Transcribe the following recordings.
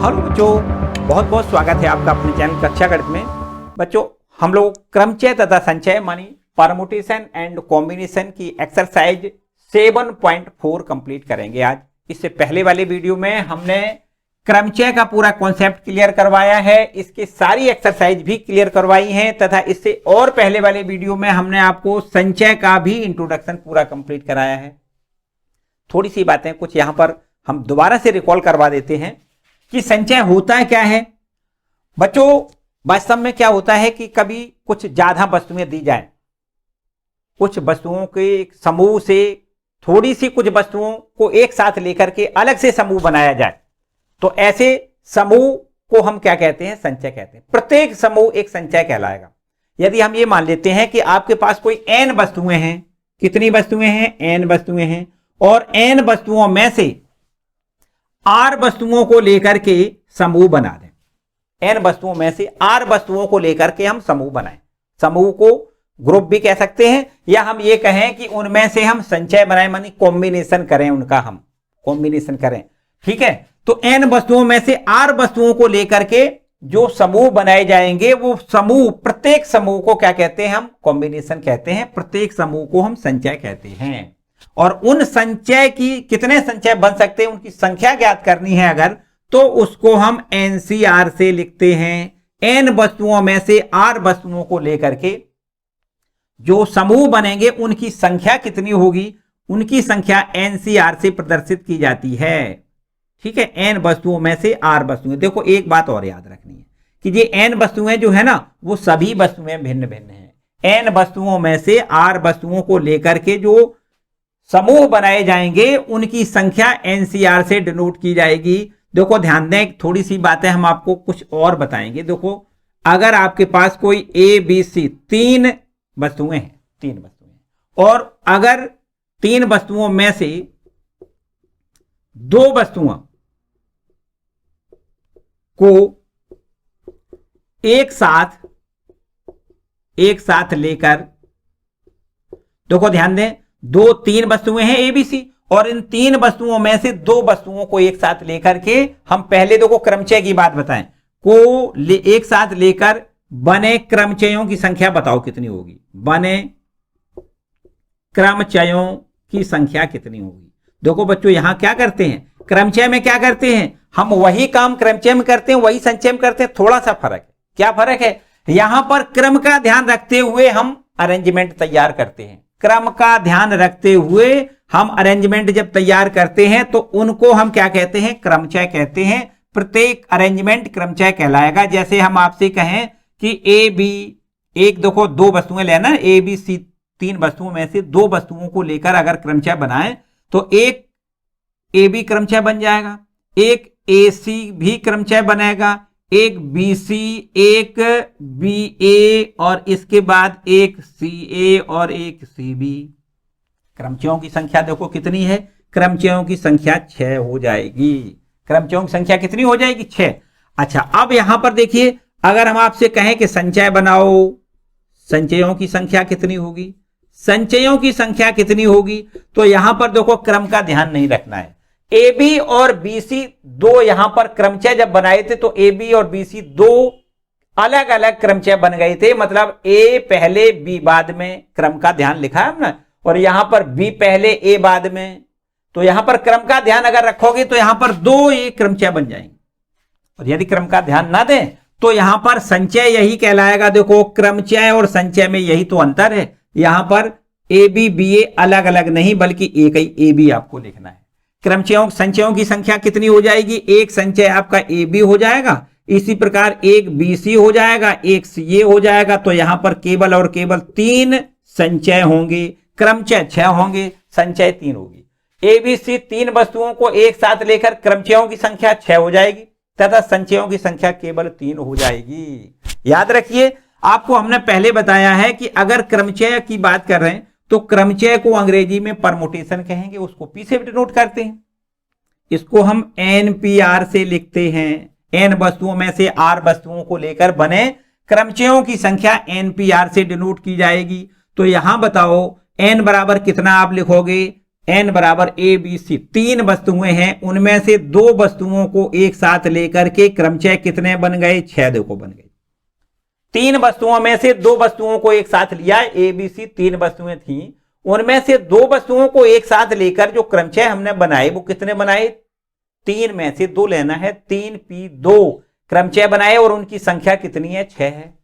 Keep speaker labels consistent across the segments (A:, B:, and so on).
A: Hello बच्चों, बहुत बहुत स्वागत है आपका अपने चैनल कक्षा गणित में। बच्चों, हम लोग क्रमचय तथा संचय मानी परमुटेशन एंड कॉम्बिनेशन की एक्सरसाइज 7.4 कंप्लीट करेंगे आज। इससे पहले वाले वीडियो में हमने क्रमचय का पूरा कॉन्सेप्ट क्लियर करवाया है, इसकी सारी एक्सरसाइज भी क्लियर करवाई है तथा इससे और पहले वाले वीडियो में हमने आपको संचय का भी इंट्रोडक्शन पूरा कंप्लीट कराया है। थोड़ी सी बातें कुछ यहां पर हम दोबारा से रिकॉल करवा देते हैं कि संचय होता क्या है। बच्चों, वास्तव में क्या होता है कि कभी कुछ ज्यादा वस्तुएं दी जाए, कुछ वस्तुओं के समूह से थोड़ी सी कुछ वस्तुओं को एक साथ लेकर के अलग से समूह बनाया जाए, तो ऐसे समूह को हम क्या कहते हैं? संचय कहते हैं। प्रत्येक समूह एक संचय कहलाएगा। यदि हम ये मान लेते हैं कि आपके पास कोई n वस्तुएं हैं, कितनी वस्तुएं हैं? n वस्तुएं हैं, और n वस्तुओं में से r वस्तुओं को लेकर के समूह बना दें। n वस्तुओं में से r वस्तुओं को लेकर के हम समूह बनाएं। समूह को ग्रुप भी कह सकते हैं, या हम ये कहें कि उनमें से हम संचय बनाएं, मानी कॉम्बिनेशन करें, उनका हम कॉम्बिनेशन करें। ठीक है, तो n वस्तुओं में से r वस्तुओं को लेकर के जो समूह बनाए जाएंगे, वो समूह, प्रत्येक समूह को क्या कहते हैं? हम कॉम्बिनेशन कहते हैं। प्रत्येक समूह को हम संचय कहते हैं। और उन संचय की कितने संचय बन सकते हैं, उनकी संख्या ज्ञात करनी है अगर, तो उसको हम NCR से लिखते हैं। n वस्तुओं में से r वस्तुओं को लेकर के जो समूह बनेंगे उनकी संख्या कितनी होगी, उनकी संख्या NCR से प्रदर्शित की जाती है। ठीक है, n वस्तुओं में से r वस्तुएं। देखो, एक बात और याद रखनी है कि ये n वस्तुएं जो है ना, वो सभी वस्तुएं भिन्न भिन्न हैं। n वस्तुओं में से r वस्तुओं को लेकर के जो समूह बनाए जाएंगे उनकी संख्या NCR से डिनोट की जाएगी। देखो, ध्यान दें, थोड़ी सी बातें हम आपको कुछ और बताएंगे। देखो, अगर आपके पास कोई ABC 3 वस्तुएं हैं, 3 वस्तुएं, और अगर 3 वस्तुओं में से 2 वस्तुओं को एक साथ लेकर, देखो ध्यान दें, 3 वस्तुएं हैं ABC, और इन 3 वस्तुओं में से 2 वस्तुओं को एक साथ लेकर के हम पहले देखो क्रमचय की बात बताएं, एक साथ लेकर बने क्रमचयों की संख्या बताओ कितनी होगी। बने क्रमचयों की संख्या कितनी होगी? देखो बच्चों, यहां क्या करते हैं? क्रमचय में क्या करते हैं? हम वही काम क्रमचय में करते हैं, वही संचय में करते हैं। थोड़ा सा फर्क है। क्या फर्क है? यहां पर क्रम का ध्यान रखते हुए हम अरेंजमेंट तैयार करते हैं। क्रम का ध्यान रखते हुए हम अरेंजमेंट जब तैयार करते हैं तो उनको हम क्या कहते हैं? क्रमचय कहते हैं। प्रत्येक अरेंजमेंट क्रमचय कहलाएगा। जैसे हम आपसे कहें कि AB, एक देखो 2 वस्तुएं लेना, ABC 3 वस्तुओं में से 2 वस्तुओं को लेकर अगर क्रमचय बनाएं तो एक AB क्रमचय बन जाएगा, एक AC भी क्रमचय बनेगा, एक BC, एक BA, और इसके बाद एक CA और एक CB। क्रमचयों की संख्या देखो कितनी है? क्रमचयों की संख्या 6 हो जाएगी। क्रमचयों की संख्या कितनी हो जाएगी? 6। अच्छा, अब यहां पर देखिए, अगर हम आपसे कहें कि संचय बनाओ, संचयों की संख्या कितनी होगी? संचयों की संख्या कितनी होगी? तो यहां पर देखो क्रम का ध्यान नहीं रखना है। AB और BC 2 यहां पर क्रमचय जब बनाए थे तो AB और BC 2 अलग अलग क्रमचय बन गए थे। मतलब A पहले B बाद में, क्रम का ध्यान लिखा है ना, और यहां पर B पहले A बाद में। तो यहां पर क्रम का ध्यान अगर रखोगे तो यहां पर 2 A क्रमचय बन जाएंगे, और यदि क्रम का ध्यान ना दें तो यहां पर संचय यही कहलाएगा। देखो, क्रमचय और संचय में यही तो अंतर है। यहां पर AB BA अलग अलग नहीं, बल्कि एक ही AB आपको लिखना है। क्रमचयों संचयों की संख्या कितनी हो जाएगी? एक संचय आपका AB हो जाएगा, इसी प्रकार एक BC हो जाएगा, एक CA हो जाएगा। तो यहां पर केवल और केवल 3 संचय होंगे। क्रमचय 6 होंगे, संचय 3 होगी। ABC 3 वस्तुओं को एक साथ लेकर क्रमचयों की संख्या 6 हो जाएगी तथा संचयों की संख्या केवल 3 हो जाएगी। याद रखिए, आपको हमने पहले बताया है कि अगर क्रमचय की बात कर रहे हैं तो क्रमचय को अंग्रेजी में परमुटेशन कहेंगे, उसको P से डिनोट करते हैं। इसको हम NPR से लिखते हैं। n वस्तुओं में से r वस्तुओं को लेकर बने क्रमचयों की संख्या NPR से डिनोट की जाएगी। तो यहां बताओ n बराबर कितना आप लिखोगे? n बराबर ए बी सी, 3 वस्तुएं हैं, उनमें से 2 वस्तुओं को एक साथ लेकर के क्रमशः कितने बन गए? 6 देखो बन गए। 3 वस्तुओं में से 2 वस्तुओं को एक साथ लिया, ए बी सी 3 वस्तुएं थी, उनमें से 2 वस्तुओं को एक साथ लेकर जो क्रमशः हमने बनाए वो कितने बनाए? 3 में से 2 लेना है, 3p2 क्रमशः बनाए और उनकी संख्या कितनी है? 6 है।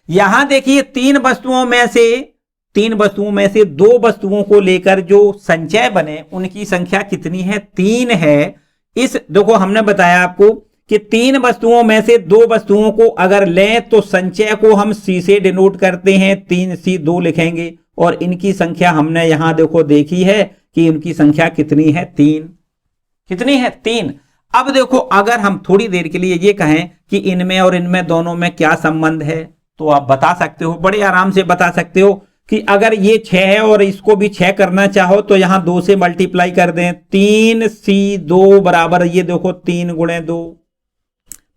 A: यहां देखिए 3 वस्तुओं में से 2 वस्तुओं को लेकर जो संचय बने उनकी संख्या कितनी है? 3 है। इस देखो हमने बताया आपको कि 3 वस्तुओं में से 2 वस्तुओं को अगर लें तो संचय को हम सी से डिनोट करते हैं, 3c2 लिखेंगे और इनकी संख्या हमने यहां देखो देखी है कि उनकी संख्या कितनी है? 3। कितनी है? 3। अब देखो अगर हम थोड़ी देर के लिए ये कहें कि इनमें और इनमें दोनों में क्या संबंध है, तो आप बता सकते हो, बड़े आराम से बता सकते हो कि अगर ये 6 है और इसको भी 6 करना चाहो तो यहां 2 से मल्टीप्लाई कर दें, 3c2 बराबर ये देखो 3 गुणे 2,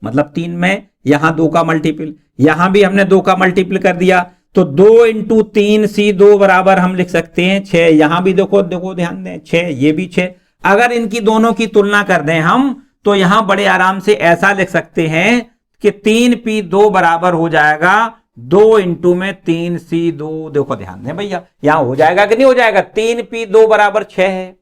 A: मतलब 3 में यहां 2 का मल्टीपल, यहां भी हमने 2 का मल्टीपल कर दिया, तो 2 इंटू 3c2 बराबर हम लिख सकते हैं 6। यहां भी देखो ध्यान दें 6, ये भी 6। अगर इनकी दोनों की तुलना कर दें हम तो यहां बड़े आराम से ऐसा लिख सकते हैं कि 3p2 बराबर हो जाएगा 2 इंटू में 3c2। देखो ध्यान दें भैया, यहां हो जाएगा कि नहीं हो जाएगा? 3p2 बराबर 6 है,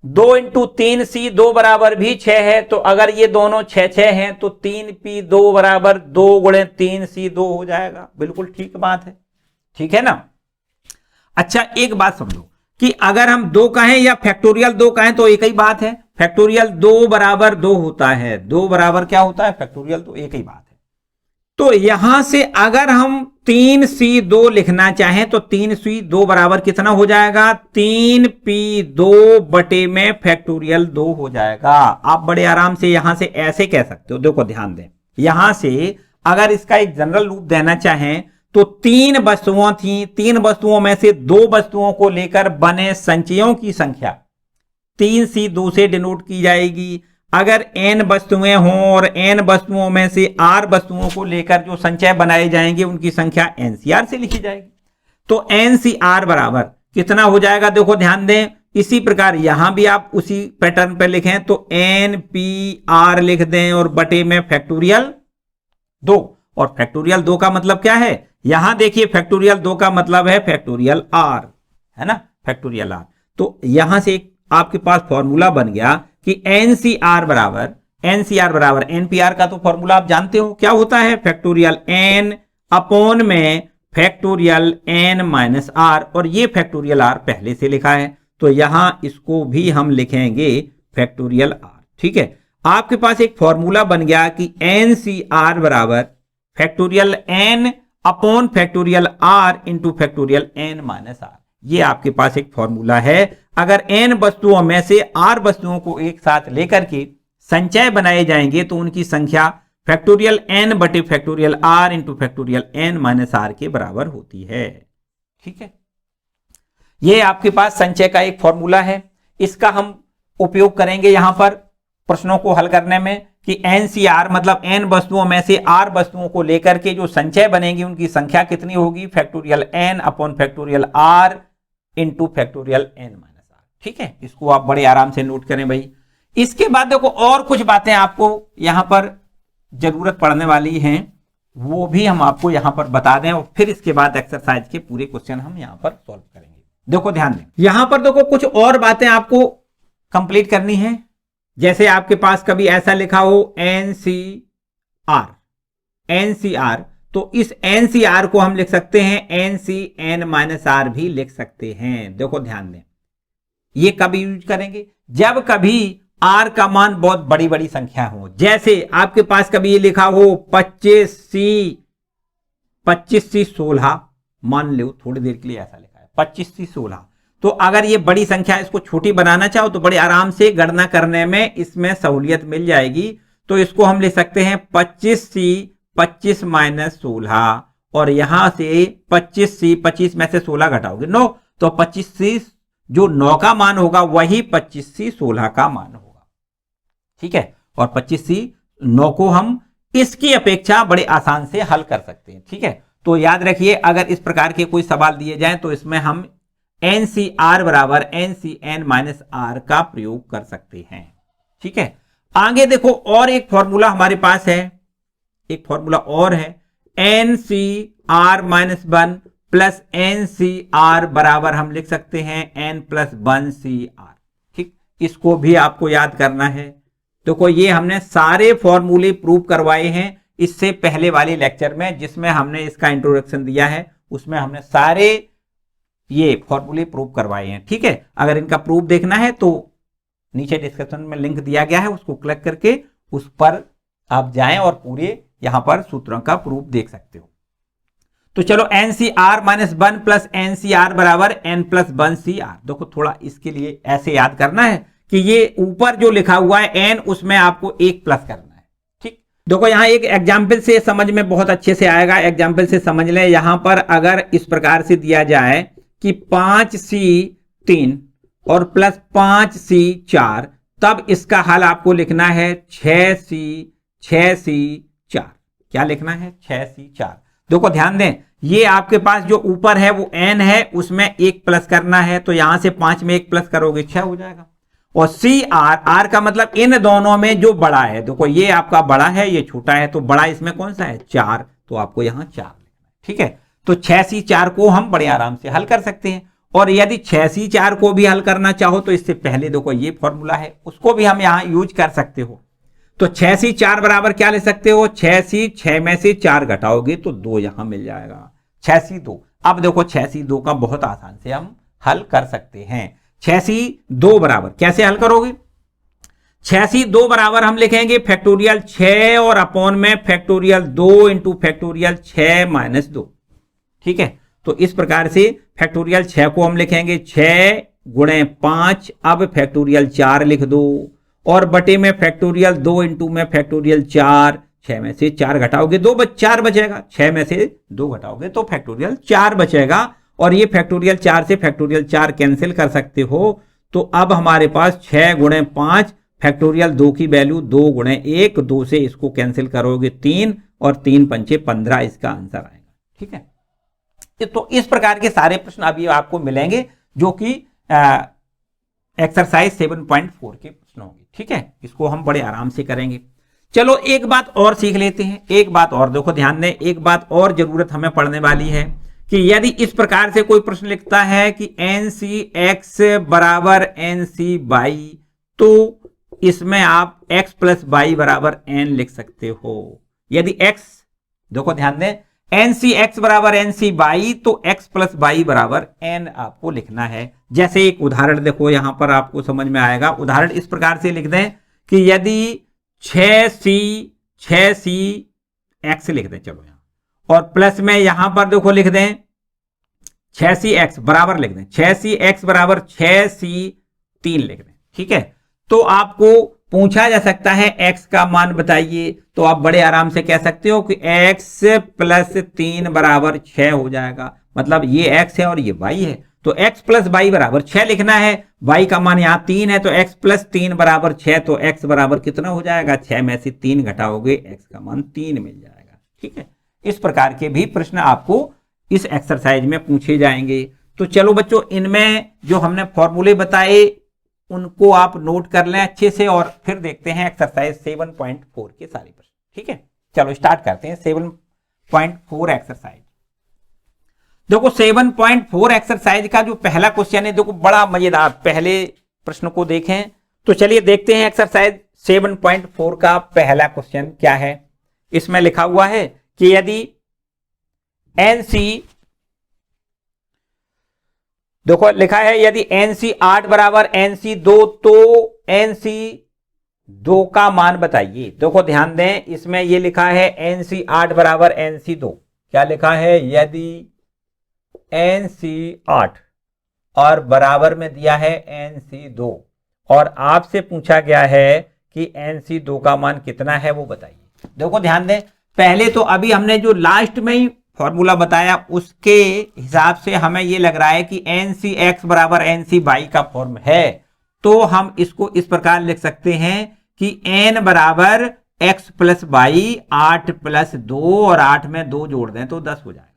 A: 2 इंटू 3c2 बराबर भी 6 है, तो अगर ये दोनों 6 हैं तो 3p2 बराबर 2 गुणे 3c2 हो जाएगा। बिल्कुल ठीक बात है, ठीक है ना? अच्छा एक बात समझो कि अगर हम 2 कहें या फैक्टोरियल 2 कहें तो एक ही बात है। फैक्टोरियल 2 बराबर 2 होता है, 2 बराबर क्या होता है? फैक्टोरियल, तो एक ही बात है। तो यहां से अगर हम 3c2 लिखना चाहें तो 3c2 बराबर कितना हो जाएगा? 3p2 बटे में फैक्टोरियल 2 हो जाएगा। आप बड़े आराम से यहां से ऐसे कह सकते हो, देखो ध्यान दें, यहां से अगर इसका एक जनरल रूप देना चाहें तो 3 वस्तुओं थी, 3 वस्तुओं में से 2 वस्तुओं को लेकर बने संचयों की संख्या 3c2 से डिनोट की जाएगी। अगर n वस्तुएं हों और n वस्तुओं में से r वस्तुओं को लेकर जो संचय बनाए जाएंगे उनकी संख्या ncr से लिखी जाएगी। तो ncr बराबर कितना हो जाएगा? देखो ध्यान दें, इसी प्रकार यहां भी आप उसी पैटर्न पर लिखें तो npr लिख दें और बटे में फैक्टोरियल 2। और फैक्टोरियल 2 का मतलब क्या है? यहां देखिए फैक्टोरियल 2 का मतलब है फैक्टोरियल r, है ना? Factorial r। तो यहां से एक आपके पास फॉर्मूला बन गया कि NCR बराबर NPR का तो फॉर्मूला आप जानते हो क्या होता है? फैक्टोरियल n अपॉन में फैक्टोरियल n माइनस r, और ये फैक्टोरियल r पहले से लिखा है तो यहां इसको भी हम लिखेंगे फैक्टोरियल r। ठीक है, आपके पास एक फॉर्मूला बन गया कि NCR बराबर factorial n upon factorial r into factorial n minus r। ये आपके पास एक फॉर्मूला है। अगर n वस्तुओं में से r वस्तुओं को एक साथ लेकर के संचय बनाए जाएंगे तो उनकी संख्या फैक्टोरियल n बटे factorial r into factorial n minus r के बराबर होती है। ठीक है, ये आपके पास संचय का एक फॉर्मूला है, इसका हम उपयोग करेंगे यहां पर प्रश्नों को हल करने में कि NCR मतलब n वस्तुओं में से r वस्तुओं को लेकर के जो संचय बनेंगी उनकी संख्या कितनी होगी? Factorial n upon factorial r into factorial n minus r। ठीक है, इसको आप बड़े आराम से नोट करें भाई। इसके बाद देखो और कुछ बातें आपको यहां पर जरूरत पड़ने वाली हैं, वो भी हम आपको यहां पर बता दें और फिर इसके बाद एक्सरसाइज के पूरे क्वेश्चन हम यहां पर सॉल्व करेंगे। देखो ध्यान दें, यहां पर देखो कुछ और बातें आपको कंप्लीट करनी है। जैसे आपके पास कभी ऐसा लिखा हो NCR, तो इस NCR को हम लिख सकते हैं NCN माइनस R भी लिख सकते हैं। देखो ध्यान दें, ये कब यूज करेंगे? जब कभी R का मान बहुत बड़ी बड़ी संख्या हो। जैसे आपके पास कभी ये लिखा हो 25C 16, मान लो थोड़ी देर के लिए ऐसा लिखा है 25C 16, तो अगर ये बड़ी संख्या इसको छोटी बनाना चाहो तो बड़े आराम से गणना करने में इसमें सहूलियत मिल जाएगी। तो इसको हम लिख सकते हैं 25C 25 माइनस 16, और यहां से 25C 25 में से 16 घटाओगे 9, तो 25C जो 9 का मान होगा वही 25C 16 का मान होगा। ठीक है, और 25C 9 को हम इसकी अपेक्षा बड़े आसान से हल कर सकते हैं। ठीक है, तो याद रखिए अगर इस प्रकार के कोई सवाल दिए जाएं तो इसमें हम एन सी आर बराबर n C n minus r का प्रयोग कर सकते हैं। ठीक है, आगे देखो और एक फॉर्मूला हमारे पास है, एक फॉर्मूला और है, n C r minus 1 plus n C r बराबर हम लिख सकते हैं एन प्लस 1 सी आर। ठीक, इसको भी आपको याद करना है। देखो ये हमने सारे फॉर्मूले प्रूव करवाए हैं इससे पहले वाले लेक्चर में, जिसमें हमने इसका इंट्रोडक्शन दिया है, उसमें हमने सारे ये फॉर्मूले प्रूव करवाए हैं। ठीक है, अगर इनका प्रूफ देखना है तो नीचे डिस्क्रिप्शन में लिंक दिया गया है, उसको क्लिक करके उस पर आप जाएं और पूरे यहां पर सूत्रों का प्रूफ देख सकते हो। तो चलो n C r minus 1 plus n C r बराबर एन प्लस 1 सी आर। देखो थोड़ा इसके लिए ऐसे याद करना है कि ये ऊपर जो लिखा हुआ है एन, उसमें आपको एक प्लस करना है। ठीक, देखो यहां एक एग्जाम्पल से समझ में बहुत अच्छे से आएगा, एग्जाम्पल से समझ लें। यहां पर अगर इस प्रकार से दिया जाए कि 5C3 और प्लस 5C4, तब इसका हल आपको लिखना है 6C4। क्या लिखना है? 6C4। देखो ध्यान दें, ये आपके पास जो ऊपर है वो n है, उसमें एक प्लस करना है, तो यहां से 5 में एक प्लस करोगे 6 हो जाएगा। और CR का मतलब इन दोनों में जो बड़ा है, देखो ये आपका बड़ा है, ये छोटा है, तो बड़ा इसमें कौन सा है? 4, तो आपको यहां 4 लिखना है। ठीक है, तो 6C4 को हम बड़े आराम से हल कर सकते हैं। और यदि 6C4 को भी हल करना चाहो तो इससे पहले देखो ये फॉर्मूला है, उसको भी हम यहां यूज कर सकते हो। तो 6C4 बराबर क्या ले सकते हो? 6C, 6 में से 4 घटाओगे तो 2 यहां मिल जाएगा, 6C2। अब देखो 6C2 का बहुत आसान से हम हल कर सकते हैं। 6C2 बराबर कैसे हल करोगे? 6C2 बराबर हम लिखेंगे फैक्टोरियल 6 और अपॉन में फैक्टोरियल 2 इंटू फैक्टोरियल 6 माइनस 2। ठीक है, तो इस प्रकार से फैक्टोरियल 6 को हम लिखेंगे 6 गुणे 5, अब फैक्टोरियल 4 लिख दो, और बटे में फैक्टोरियल 2 इंटू में फैक्टोरियल 4, 6 में से 4 घटाओगे 4 बचेगा, 6 में से 2 घटाओगे तो फैक्टोरियल 4 बचेगा। और ये फैक्टोरियल 4 से फैक्टोरियल 4 कैंसिल कर सकते हो, तो अब हमारे पास 6 गुणे 5, फैक्टोरियल 2 की वैल्यू 2 गुणे 1, 2 से इसको कैंसिल करोगे 3, और 3 पंचे 15 इसका आंसर आएगा। ठीक है, तो इस प्रकार के सारे प्रश्न अभी आपको मिलेंगे जो कि एक्सरसाइज 7.4 के प्रश्न होंगे। ठीक है, इसको हम बड़े आराम से करेंगे। चलो एक बात और सीख लेते हैं, एक बात और देखो ध्यान दें, एक बात और जरूरत हमें पड़ने वाली है कि यदि इस प्रकार से कोई प्रश्न लिखता है कि NC(x) बराबर NC(y), तो इसमें आप x प्लस y बराबर n लिख सकते हो। यदि x, देखो ध्यान दें, NC(x) बराबर NC(y), तो x प्लस y बराबर n आपको लिखना है। जैसे एक उदाहरण देखो, यहां पर आपको समझ में आएगा। उदाहरण इस प्रकार से लिख दें कि यदि 6C(x) लिख दें, चलो यहां, और प्लस में यहां पर देखो लिख दें 6C(x) बराबर लिख दें 6C(x) बराबर 6C3 लिख दें। ठीक है, तो आपको पूछा जा सकता है x का मान बताइए, तो आप बड़े आराम से कह सकते हो कि x प्लस 3 बराबर 6 हो जाएगा। मतलब ये x है और ये y है, तो x प्लस y बराबर 6 लिखना है। y का मान यहाँ 3 है, तो x प्लस 3 बराबर 6, तो x बराबर कितना हो जाएगा? 6 में से 3 घटाओगे x का मान 3 मिल जाएगा। ठीक है, इस प्रकार के भी प्रश्न आपको इस एक्सरसाइज में पूछे जाएंगे। तो चलो बच्चों, इनमें जो हमने फॉर्मूले बताए उनको आप नोट कर लें अच्छे से, और फिर देखते हैं एक्सरसाइज 7.4 के सारे प्रश्न। ठीक है, चलो स्टार्ट करते हैं 7.4 एक्सरसाइज। देखो 7.4 एक्सरसाइज का जो पहला क्वेश्चन है, देखो बड़ा मजेदार, पहले प्रश्न को देखें तो चलिए देखते हैं एक्सरसाइज 7.4 का पहला क्वेश्चन क्या है। इसमें लिखा हुआ है कि यदि NC, देखो लिखा है यदि NC8 बराबर NC2, तो NC2 का मान बताइए। देखो ध्यान दें, इसमें ये लिखा है NC8 बराबर NC2। क्या लिखा है? यदि NC8 और बराबर में दिया है NC2, और आपसे पूछा गया है कि NC2 का मान कितना है वो बताइए। देखो ध्यान दें, पहले तो अभी हमने जो लास्ट में ही फॉर्मूला बताया उसके हिसाब से हमें ये लग रहा है कि NC(x) बराबर NC(y) का फॉर्म है, तो हम इसको इस प्रकार लिख सकते हैं कि n बराबर x प्लस y, 8 प्लस 2, और 8 में 2 जोड़ दें तो 10 हो जाएगा।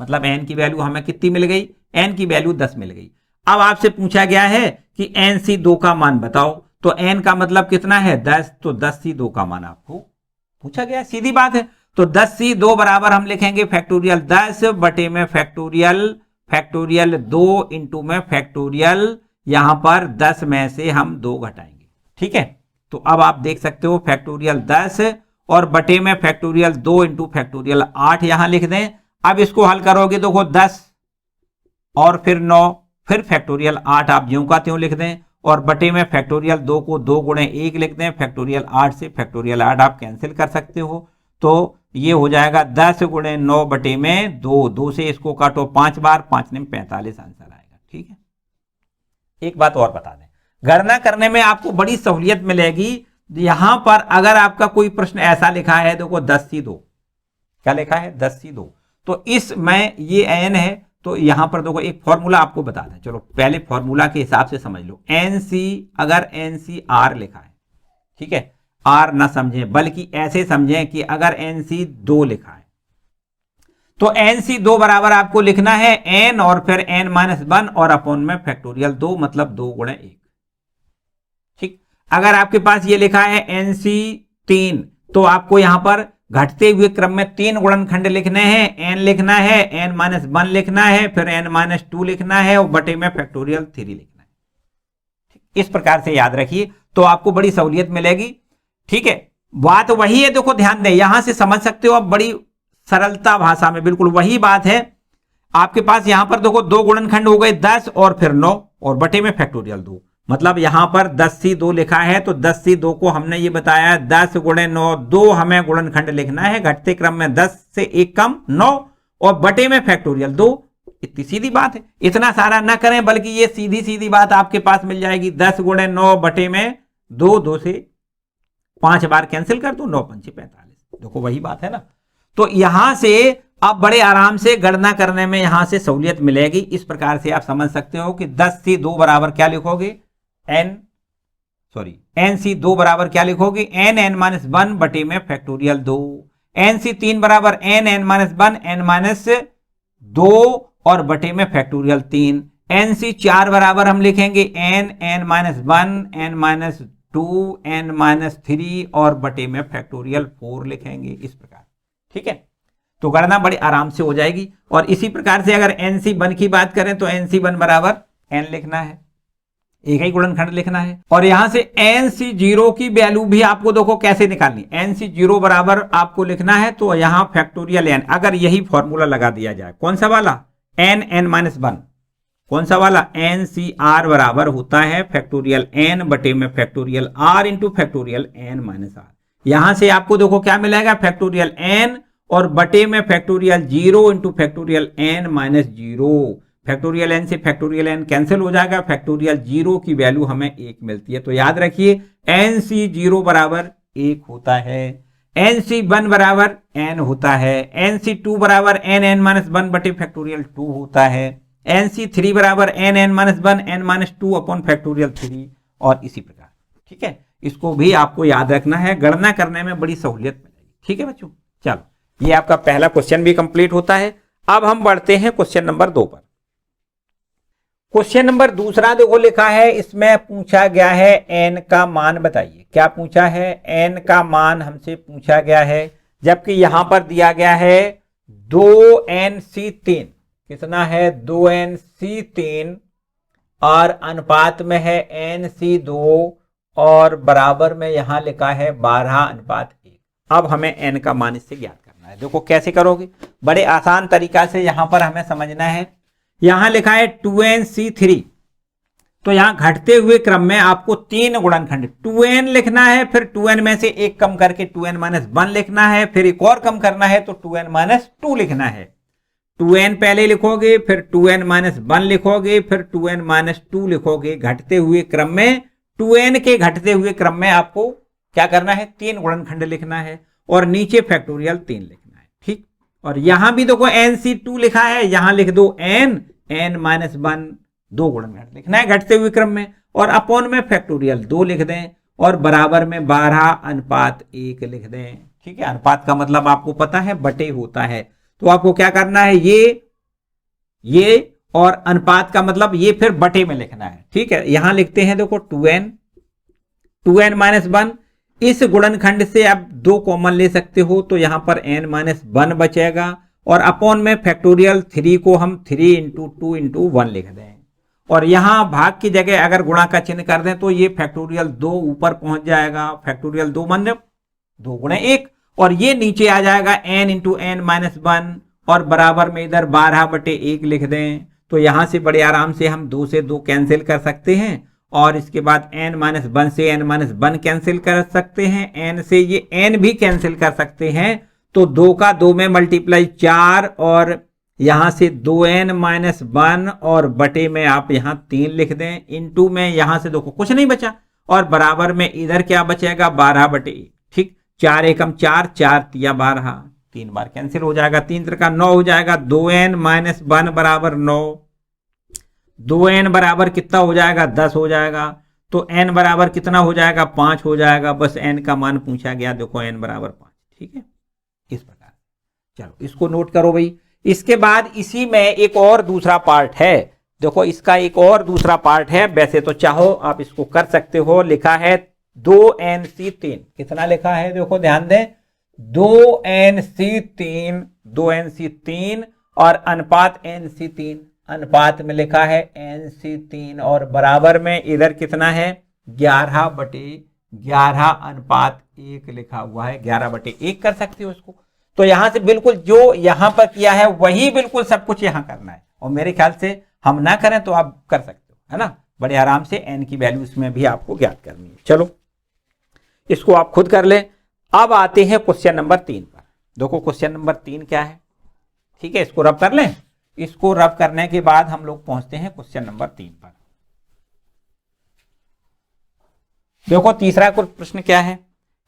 A: मतलब n की वैल्यू हमें कितनी मिल गई? n की वैल्यू 10 मिल गई। अब आपसे पूछा गया है कि NC2 का मान बताओ, तो n का मतलब कितना है 10, तो 10C2 का मान आपको पूछा गया, सीधी बात है। तो 10C2 बराबर हम लिखेंगे फैक्टोरियल 10 बटे में फैक्टोरियल 2 इंटू में फैक्टोरियल, यहां पर 10 में से हम 2 घटाएंगे, ठीक है। तो अब आप देख सकते हो फैक्टोरियल 10 और बटे में फैक्टोरियल 2 इंटू फैक्टोरियल 8 यहां लिख दें। अब इसको हल करोगे देखो 10 और फिर 9, फिर फैक्टोरियल 8 आप ज्यों का त्यों लिख दें, और बटे में फैक्टोरियल 2 को 2 गुणे 1 लिख दें। फैक्टोरियल 8 से फैक्टोरियल 8 आप कैंसिल कर सकते हो, तो ये हो जाएगा 10 गुणे 9 बटे में 2, 2 से इसको काटो 5 बार, 5 ने 45 आंसर आएगा, ठीक है। एक बात और बता दें, गणना करने में आपको बड़ी सहूलियत मिलेगी। यहां पर अगर आपका कोई प्रश्न ऐसा लिखा है, देखो 10C2, क्या लिखा है 10C2, तो इसमें ये n है, तो यहां पर देखो एक फॉर्मूला आपको बता दें, चलो पहले फॉर्मूला के हिसाब से समझ लो। NC अगर NCR लिखा है, ठीक है, R ना समझें बल्कि ऐसे समझें कि अगर NC2 लिखा है, तो NC2 बराबर आपको लिखना है n और फिर n-1 और अपॉन में फैक्टोरियल 2, मतलब 2 गुणे 1, ठीक। अगर आपके पास ये लिखा है NC3, तो आपको यहां पर घटते हुए क्रम में 3 गुणनखंड लिखने हैं, n लिखना है, n-1 लिखना है, फिर n-2 लिखना है और बटे में फैक्टोरियल 3 लिखना है। इस प्रकार से याद रखिए तो आपको बड़ी सहूलियत मिलेगी, ठीक है। बात वही है, देखो ध्यान दें, यहां से समझ सकते हो आप बड़ी सरलता भाषा में, बिल्कुल वही बात है। आपके पास यहां पर देखो 2 गुणनखंड हो गए 10 और फिर 9 और बटे में फैक्टोरियल 2, मतलब यहां पर 10C2 लिखा है, तो 10C2 को हमने ये बताया 10 गुणे 9, 2 हमें गुणनखंड लिखना है, घटते क्रम में 10 से 1 कम 9 और बटे में फैक्टोरियल 2। इतनी सीधी बात है, इतना सारा ना करें बल्कि ये सीधी सीधी बात आपके पास मिल जाएगी। 10 गुणे 9 बटे में 2, 2 से 5 बार कैंसिल कर दो, 9-5 45, देखो वही बात है ना। तो यहां से आप बड़े आराम से गणना करने में यहां से सहूलियत मिलेगी। इस प्रकार से आप समझ सकते हो कि 10C2 बराबर क्या लिखोगे, NC2 बराबर क्या लिखोगे, n-1 बटे में फैक्टोरियल 2, NC3 बराबर n-1 n-2 और बटे में फैक्टोरियल 3, NC4 बराबर हम लिखेंगे n-1 n-2 n-3 और बटे में फैक्टोरियल 4 लिखेंगे, इस प्रकार, ठीक है। तो गणना बड़ी आराम से हो जाएगी। और इसी प्रकार से अगर NC1 की बात करें तो NC1 बराबर n लिखना है, एक ही गुणनखंड लिखना है, और यहां से NC0 की वैल्यू भी आपको देखो कैसे निकालनी। NC0 बराबर आपको लिखना है, तो यहां फैक्टोरियल n, अगर यही फॉर्मूला लगा दिया जाए, कौन सा वाला, n-1, कौन सा वाला, NCR बराबर होता है फैक्टोरियल n बटे में factorial r into factorial n-r। यहां से आपको देखो क्या मिलेगा, फैक्टोरियल n और बटे में factorial 0 into factorial n-0। Factorial n से फैक्टोरियल n कैंसिल हो जाएगा, फैक्टोरियल 0 की वैल्यू हमें 1 मिलती है। तो याद रखिए NC0 बराबर 1 होता है, NC1 बराबर n होता है, NC2 बराबर n-1 बटे फैक्टोरियल 2 होता है, NC3 बराबर n-1 n-2 अपॉन फैक्टोरियल 3 और इसी प्रकार, ठीक है। इसको भी आपको याद रखना है, गणना करने में बड़ी सहूलियत मिलेगी, ठीक है बच्चों। चलो ये आपका पहला क्वेश्चन भी कंप्लीट होता है। अब हम बढ़ते हैं क्वेश्चन नंबर 2 पर। क्वेश्चन नंबर दूसरा देखो लिखा है, इसमें पूछा गया है n का मान बताइए। क्या पूछा है, n का मान हमसे पूछा गया है, जबकि यहां पर दिया गया है 2NC3, कितना है 2NC3 और अनुपात में है NC2 और बराबर में यहां लिखा है 12:1। अब हमें n का मान इससे ज्ञात करना है। देखो कैसे करोगे, बड़े आसान तरीका से यहां पर हमें समझना है। यहां लिखा है 2NC3, तो यहां घटते हुए क्रम में आपको 3 गुणनखंड 2n लिखना है, फिर 2n में से 1 कम करके 2n-1 लिखना है, फिर एक और कम करना है तो 2n-2 लिखना है। 2n पहले लिखोगे, फिर 2n-1 लिखोगे, फिर 2n-2 लिखोगे। घटते हुए क्रम में 2n के घटते हुए क्रम में आपको क्या करना है, 3 गुणनखंड लिखना है और नीचे फैक्टोरियल 3 लिखना है, ठीक। और यहां भी देखो NC2 लिखा है, यहां लिख दो n-1 2 गुणनखंड लिखना है घटते हुए क्रम में, और अपॉन में फैक्टोरियल 2 लिख दें और बराबर में 12:1 लिख दें, ठीक है। अनुपात का मतलब आपको पता है बटे होता है, तो आपको क्या करना है, ये और अनुपात का मतलब ये फिर बटे में लिखना है। ठीक है, यहां लिखते हैं देखो 2n माइनस 1। इस गुणनखंड से आप 2 कॉमन ले सकते हो, तो यहां पर n माइनस 1 बचेगा और अपॉन में फैक्टोरियल 3 को हम 3 इंटू 2 इंटू 1 लिख दें और यहां भाग की जगह अगर गुणा का चिन्ह कर दें तो ये फैक्टोरियल 2 ऊपर पहुंच जाएगा। फैक्टोरियल 2 मतलब 2 गुणे 1 और ये नीचे आ जाएगा n इंटू n माइनस 1 और बराबर में इधर 12/1 लिख दें। तो यहां से बड़े आराम से हम 2 से 2 कैंसिल कर सकते हैं और इसके बाद n माइनस 1 से n माइनस 1 कैंसिल कर सकते हैं, n से ये n भी कैंसिल कर सकते हैं। तो 2 का 2 में मल्टीप्लाई 4 और यहां से 2n माइनस 1 और बटे में आप यहां 3 लिख दें, इंटू में यहां से देखो कुछ नहीं बचा और बराबर में इधर क्या बचेगा 12/1। ठीक, 4 एकम 4, 4 तिया 12, 3 बार कैंसिल हो जाएगा, 3 त्रिका 9 हो जाएगा। 2n माइनस 1 बराबर 9, 2n बराबर कितना हो जाएगा 10 हो जाएगा। तो n बराबर कितना हो जाएगा 5 हो जाएगा। बस n का मान पूछा गया, देखो n बराबर 5। ठीक है, इस प्रकार। चलो इसको नोट करो भाई। इसके बाद इसी में एक और दूसरा पार्ट है, देखो इसका एक और दूसरा पार्ट है। वैसे तो चाहो आप इसको कर सकते हो, लिखा है 2nc3। कितना लिखा है देखो ध्यान दें, 2nc3 और अनुपात nc3, अनुपात में लिखा है nc3 और बराबर में इधर कितना है 11/11 अनुपात 1 लिखा हुआ है। 11/1 कर सकते हो इसको। तो यहां से बिल्कुल जो यहां पर किया है वही बिल्कुल सब कुछ यहां करना है और मेरे ख्याल से हम ना करें तो आप कर सकते हो, है ना, बड़े आराम से। n की वैल्यू इसमें भी आपको ज्ञात करनी है। चलो इसको आप खुद कर ले। अब आते हैं क्वेश्चन नंबर 3 पर। देखो क्वेश्चन नंबर 3 क्या है। ठीक है, इसको रब कर लें। इसको रब करने के बाद हम लोग पहुंचते हैं क्वेश्चन नंबर 3 पर। देखो तीसरा प्रश्न क्या है,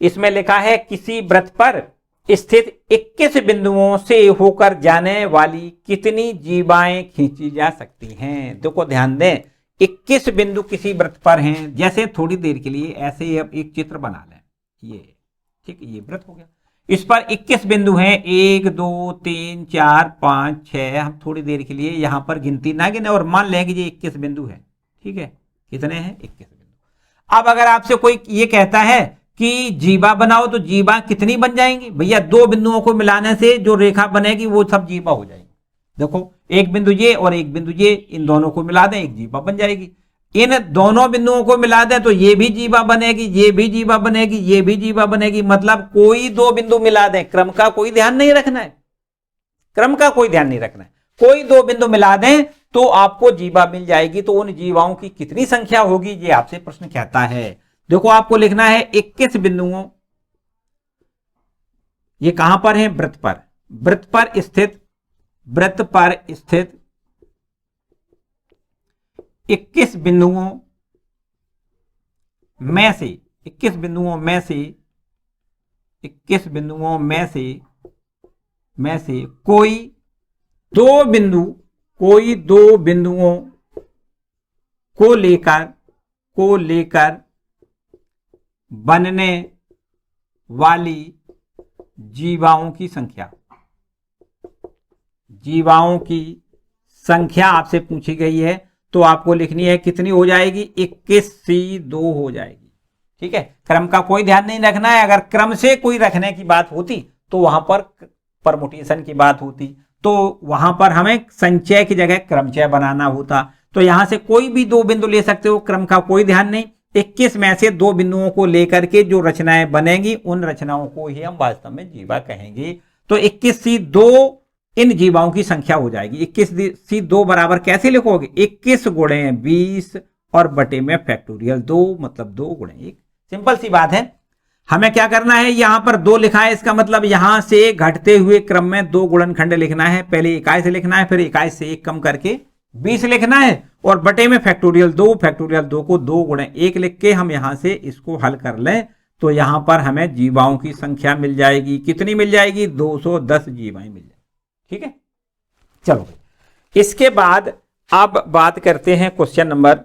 A: इसमें लिखा है किसी वृत्त पर स्थित 21 बिंदुओं से होकर जाने वाली कितनी जीवाएं खींची जा सकती हैं। देखो ध्यान दें, 21 बिंदु किसी वृत्त पर हैं। जैसे थोड़ी देर के लिए ऐसे ही अब एक चित्र बना लें, ये ठीक, ये वृत्त हो गया। इस पर 21 बिंदु हैं, 1 2 3 4 5 6। हम थोड़ी देर के लिए यहां पर गिनती ना गिने और मान लें कि ये 21 बिंदु है। ठीक है, कितने हैं 21 बिंदु। अब अगर आपसे कोई ये कहता है कि जीवा बनाओ तो जीवा कितनी बन जाएंगी, भैया 2 बिंदुओं को मिलाने से जो रेखा बनेगी वो सब जीवा हो जाएगी। देखो एक बिंदु ये और एक बिंदु ये, इन दोनों को मिला दें एक जीवा बन जाएगी। इन दोनों बिंदुओं को मिला दें तो ये भी जीवा बनेगी, ये भी जीवा बनेगी, ये भी जीवा बनेगी। मतलब कोई 2 बिंदु मिला दें, क्रम का कोई ध्यान नहीं रखना है, क्रम का कोई ध्यान नहीं रखना है। कोई 2 बिंदु मिला दें तो आपको जीवा मिल जाएगी। तो उन जीवाओं की कितनी संख्या होगी ये आपसे प्रश्न कहता है। देखो आपको लिखना है 21 बिंदुओं, ये कहां पर है वृत्त पर, वृत्त पर स्थित 21 बिंदुओं में से 21 बिंदुओं में से 21 बिंदुओं में से कोई 2 बिंदुओं को लेकर बनने वाली जीवाओं की संख्या आपसे पूछी गई है। तो आपको लिखनी है कितनी हो जाएगी 21c2 हो जाएगी। ठीक है, क्रम का कोई ध्यान नहीं रखना है। अगर क्रम से कोई रखने की बात होती तो वहां पर परमुटेशन की बात होती, तो वहां पर हमें संचय की जगह क्रमचय बनाना होता। तो यहां से कोई भी 2 बिंदु ले सकते हो, क्रम का कोई ध्यान नहीं। 21 में से 2 बिंदुओं को लेकर के जो रचनाएं बनेंगी उन रचनाओं को ही हम वास्तव में जीवा कहेंगे। तो 21c2 इन जीवाओं की संख्या हो जाएगी। 21c2 बराबर कैसे लिखोगे, 21 गुणे 20 और बटे में फैक्टोरियल 2, मतलब 2 गुणे 1। सिंपल सी बात है। हमें क्या करना है, यहां पर 2 लिखा है, इसका मतलब यहां से घटते हुए क्रम में 2 गुणनखंड लिखना है। पहले इकाई से लिखना है, फिर इकाई से 1 कम करके 20 लिखना है और बटे में फैक्टोरियल 2 को 2 गुणे 1 लिख के हम यहां से इसको हल कर लें तो यहां पर हमें जीवाओं की संख्या मिल जाएगी। कितनी मिल जाएगी, 210 जीवाएं मिल जाएगी। ठीक है, चलो इसके बाद अब बात करते हैं क्वेश्चन नंबर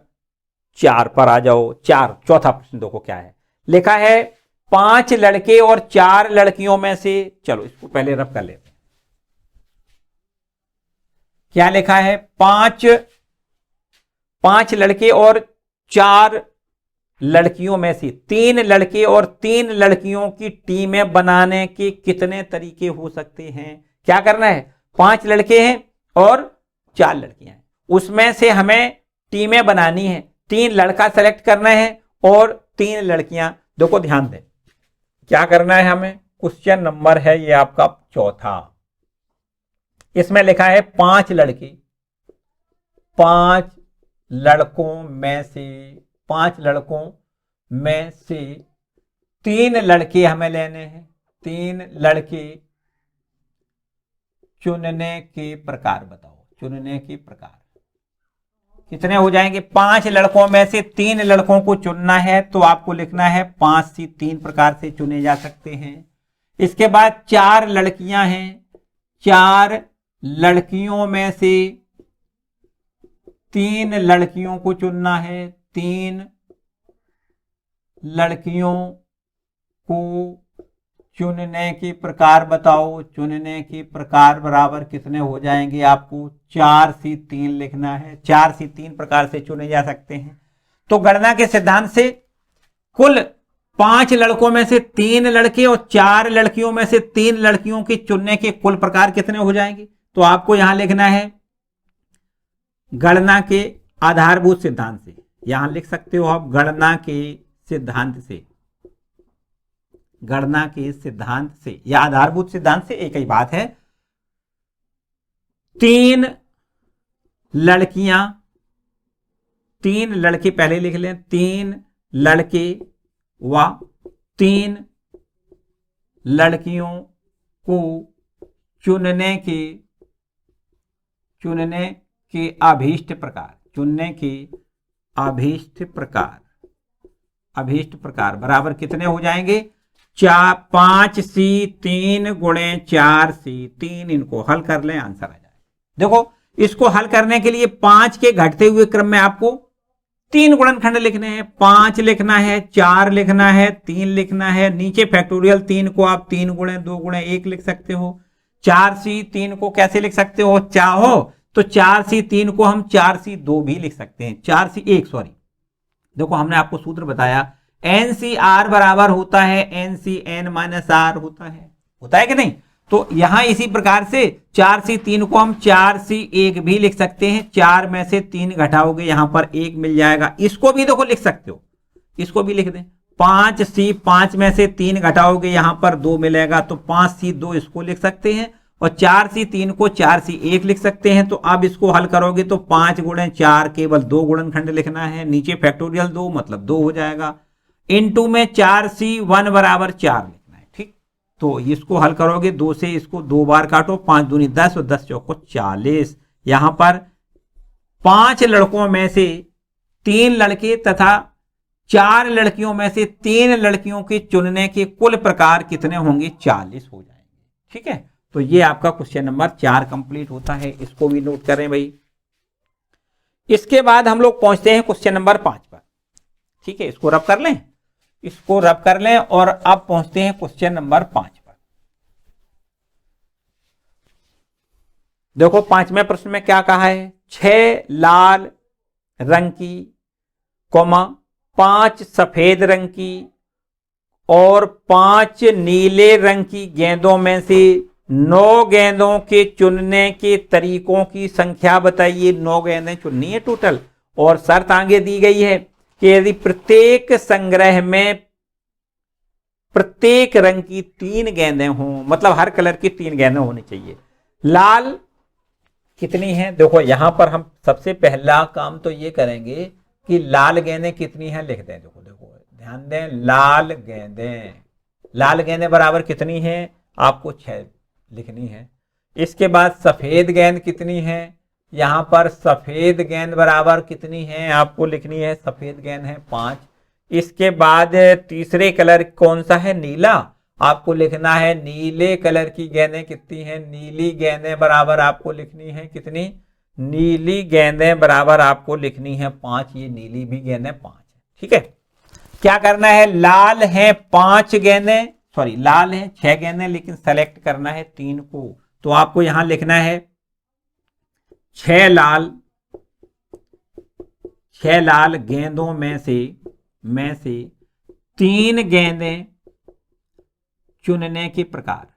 A: 4 पर आ जाओ। चौथा प्रश्न देखो क्या है, लिखा है 5 लड़के और 4 लड़कियों में से, चलो इसको पहले रब कर लेते हैं। क्या लिखा है, 5 लड़के और 4 लड़कियों में से 3 लड़के और 3 लड़कियों की टीमें बनाने के कितने तरीके हो सकते हैं। क्या करना है, 5 लड़के हैं और 4 लड़कियां हैं, उसमें से हमें टीमें बनानी है, 3 लड़का सेलेक्ट करना है और 3 लड़कियां। देखो ध्यान दें क्या करना है हमें, क्वेश्चन नंबर है ये आपका चौथा, इसमें लिखा है 5 लड़के, 5 लड़कों में से 3 लड़के हमें लेने हैं, 3 लड़के चुनने के प्रकार बताओ, चुनने के प्रकार कितने हो जाएंगे। 5 लड़कों में से 3 लड़कों को चुनना है तो आपको लिखना है 5 से 3 प्रकार से चुने जा सकते हैं। इसके बाद 4 लड़कियां हैं, 4 लड़कियों में से 3 लड़कियों को चुनना है, 3 लड़कियों को चुनने के प्रकार बताओ, चुनने के प्रकार बराबर कितने हो जाएंगे, आपको 4 से 3 लिखना है, 4 से 3 प्रकार से चुने जा सकते हैं। तो गणना के सिद्धांत से कुल 5 लड़कों में से 3 लड़के और 4 लड़कियों में से 3 लड़कियों के चुनने के कुल प्रकार कितने हो जाएंगे। तो आपको यहां लिखना है गणना के आधारभूत सिद्धांत से, यहां लिख सकते हो आप गणना के सिद्धांत से, गणना के सिद्धांत से या आधारभूत सिद्धांत से एक ही बात है। 3 लड़कियां, 3 लड़के पहले लिख लें, 3 लड़के व 3 लड़कियों को चुनने के अभीष्ट प्रकार, चुनने के अभीष्ट प्रकार बराबर कितने हो जाएंगे, 5 सी 3 गुणे 4 सी 3, इनको हल कर लें आंसर आ जाए। देखो इसको हल करने के लिए 5 के घटते हुए क्रम में आपको 3 गुणनखंड लिखने हैं, 5 लिखना है, 4 लिखना है, 3 लिखना है, नीचे फैक्टोरियल 3 को आप 3 गुणे 2 गुणे 1 लिख सकते हो, 4 सी 3 को कैसे लिख सकते हो, चाहो तो 4 सी 3 को हम 4 सी 2 भी लिख सकते हैं, 4 सी 1 सॉरी। देखो हमने आपको सूत्र बताया NCR बराबर होता है NCN माइनस R होता है कि नहीं। तो यहां इसी प्रकार से 4 सी 3 को हम 4 सी 1 भी लिख सकते हैं, 4 में से 3 घटाओगे यहां पर 1 मिल जाएगा, इसको भी देखो लिख सकते हो, इसको भी लिख दें, 5 सी 5 में से 3 घटाओगे यहां पर 2 मिलेगा, तो 5 सी 2 इसको लिख सकते हैं और 4 सी 3 को 4 सी 1 लिख सकते हैं। तो अब इसको हल करोगे तो 5 गुणे 4 केवल 2 गुणनखंड लिखना है, नीचे फैक्टोरियल 2 मतलब 2 हो जाएगा, इनटू में 4 सी 1 बराबर 4 लिखना है, ठीक। तो इसको हल करोगे 2 से इसको 2 बार काटो, 5 दूनी 10 और 10 चौको 40। यहां पर 5 लड़कों में से 3 लड़के तथा 4 लड़कियों में से 3 लड़कियों के चुनने के कुल प्रकार कितने होंगे, 40 हो जाएंगे, ठीक है। तो ये आपका क्वेश्चन नंबर 4 कंप्लीट होता है, इसको भी नोट करें भाई। इसके बाद हम लोग पहुंचते हैं क्वेश्चन नंबर 5 पर, ठीक है, इसको रब कर लें, इसको रब कर लें और अब पहुंचते हैं क्वेश्चन नंबर 5 पर। देखो 5वें प्रश्न में क्या कहा है, 6 लाल रंग की 5 सफेद रंग की और 5 नीले रंग की गेंदों में से 9 गेंदों के चुनने के तरीकों की संख्या बताइए। 9 गेंदें चुननी है टोटल और शर्त आगे दी गई है कि यदि प्रत्येक संग्रह में प्रत्येक रंग की 3 गेंदें हों, मतलब हर कलर की 3 गेंदें होनी चाहिए। लाल कितनी है, देखो यहां पर हम सबसे पहला काम तो ये करेंगे कि लाल गेंदें कितनी हैं लिख दें। देखो देखो ध्यान दें, लाल गेंदें बराबर कितनी हैं, आपको 6 लिखनी है। इसके बाद सफेद गेंद कितनी है, यहां पर सफेद गेंद बराबर कितनी है, आपको लिखनी है, सफेद गेंद है 5। इसके बाद तीसरे कलर कौन सा है, नीला, आपको लिखना है नीले कलर की गेंदें कितनी हैं, नीली गेंदें बराबर आपको लिखनी है कितनी, नीली गेंदें बराबर आपको लिखनी है 5, ये नीली भी गेंदें 5 है, ठीक है। क्या करना है, लाल है 5 गेंदें, सॉरी लाल है 6 गेंदें, लेकिन सेलेक्ट करना है 3 को, तो आपको यहां लिखना है 6 लाल गेंदों में से 3 गेंदें चुनने के प्रकार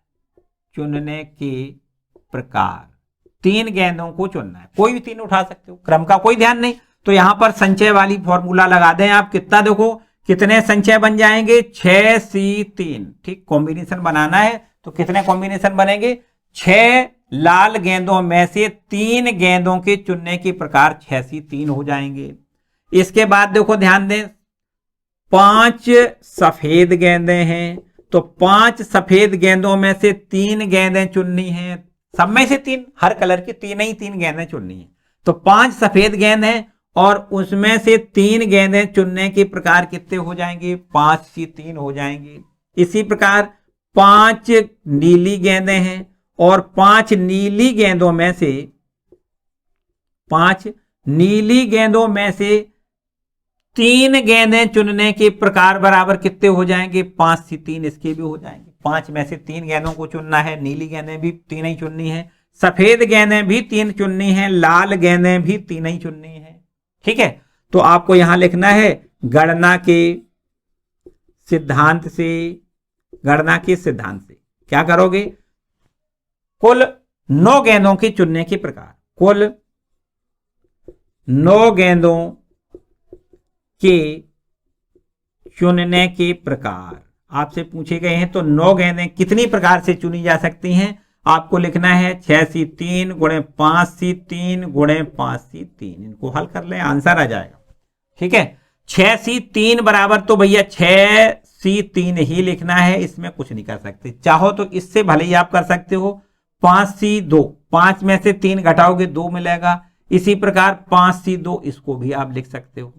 A: 3 गेंदों को चुनना है। कोई भी 3 उठा सकते हो, क्रम का कोई ध्यान नहीं। तो यहां पर संचय वाली फॉर्मूला लगा दें आप। कितना देखो कितने संचय बन जाएंगे, 6C3। ठीक, कॉम्बिनेशन बनाना है तो कितने कॉम्बिनेशन बनेंगे, 6 लाल गेंदों में से 3 गेंदों के चुनने के प्रकार 6C3 हो जाएंगे। इसके बाद देखो ध्यान दें, 5 सफेद गेंदें हैं तो 5 सफेद गेंदों में से 3 गेंदें चुननी है। सब में से 3, हर कलर की 3 गेंदें चुननी है। तो 5 सफेद गेंद हैं और उसमें से 3 गेंदें चुनने के प्रकार कितने हो जाएंगे, 5C3 हो जाएंगे। इसी प्रकार 5 नीली गेंदें हैं और 5 नीली गेंदों में से 3 गेंदें चुनने के प्रकार बराबर कितने हो जाएंगे, 5C3। इसके भी हो जाएंगे। 5 में से 3 गेंदों को चुनना है, नीली गेंदें भी 3 ही चुननी है, सफेद गेंदें भी 3 चुननी है, लाल गेंदें भी 3 ही चुननी है। ठीक है, तो आपको यहां लिखना है गणना के सिद्धांत से क्या करोगे, कुल 9 गेंदों के चुनने के प्रकार, कुल 9 गेंदों के चुनने के प्रकार आपसे पूछे गए हैं। तो 9 गेंदें कितनी प्रकार से चुनी जा सकती हैं, आपको लिखना है 6C3 गुणे 5C3 गुणे 5C3। इनको हल कर ले, आंसर आ जाएगा। ठीक है, 6C3 बराबर तो भैया 6C3 ही लिखना है, इसमें कुछ नहीं कर सकते। चाहो तो इससे भले ही आप कर सकते हो 5C2, 5 में से 3 घटाओगे 2 मिलेगा। इसी प्रकार 5C2, इसको भी आप लिख सकते हो।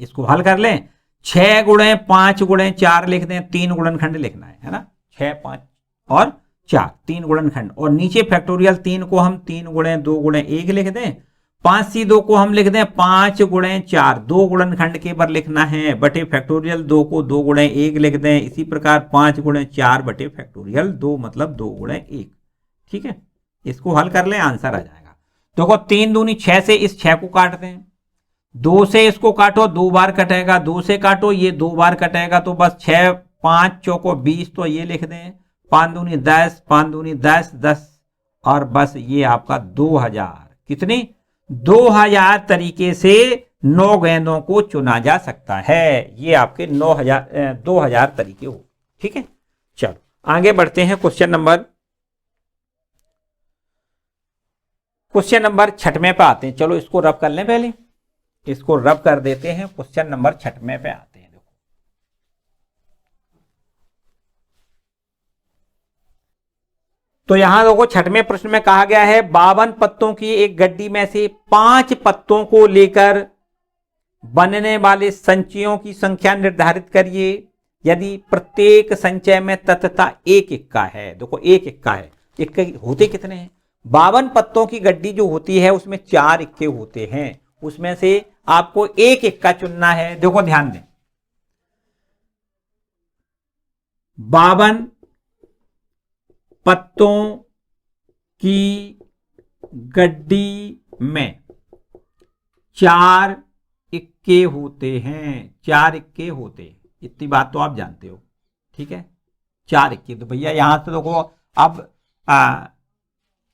A: इसको हल कर लें, 6 गुणे 5 गुणे 4 लिख दें, 3 गुणनखंड लिखना है ना, 6, 5 और 4, 3 गुणनखंड। और नीचे फैक्टोरियल 3 को हम 3 गुणे 2 गुणे 1 लिख दें। 5C2 को हम लिख दें 5 गुणे 4, 2 गुणनखंड के पर लिखना है, बटे फैक्टोरियल 2 को 2 गुणे 1 लिख दें। इसी प्रकार 5 गुणे 4 बटे फैक्टोरियल 2 मतलब 2 गुणे 1। ठीक है, इसको हल कर लें, आंसर आ जाएगा। देखो 3 दूनी 6 से इस 6 को काट दें, 2 से इसको काटो, 2 बार कटेगा, 2 से काटो, ये 2 बार कटेगा। तो बस 6, 5 चौको 20, तो ये लिख दें 5 दूनी 10, 5 दूनी 10, 10 और बस ये आपका 2000। कितनी, 2000 तरीके से 9 गेंदों को चुना जा सकता है। ये आपके 2000 तरीके हो। ठीक है, चलो आगे बढ़ते हैं। क्वेश्चन नंबर 6वें पे आते हैं। चलो इसको रब कर लें, पहले इसको रब कर देते हैं। क्वेश्चन नंबर 6वें पे आते हैं। देखो तो यहां देखो 6वें प्रश्न में कहा गया है 52 पत्तों की एक गड्डी में से 5 पत्तों को लेकर बनने वाले संचयों की संख्या निर्धारित करिए यदि प्रत्येक संचय में तथता 1 इक्का है। देखो 1 इक्का है, इक्के होते कितने हैं, 52 पत्तों की गड्डी जो होती है उसमें 4 इक्के होते हैं, उसमें से आपको 1 इक्का चुनना है। देखो ध्यान दें, 52 पत्तों की गड्डी में 4 इक्के होते हैं, 4 इक्के होते हैं, इतनी बात तो आप जानते हो। ठीक है, 4 इक्के। तो भैया यहां से देखो अब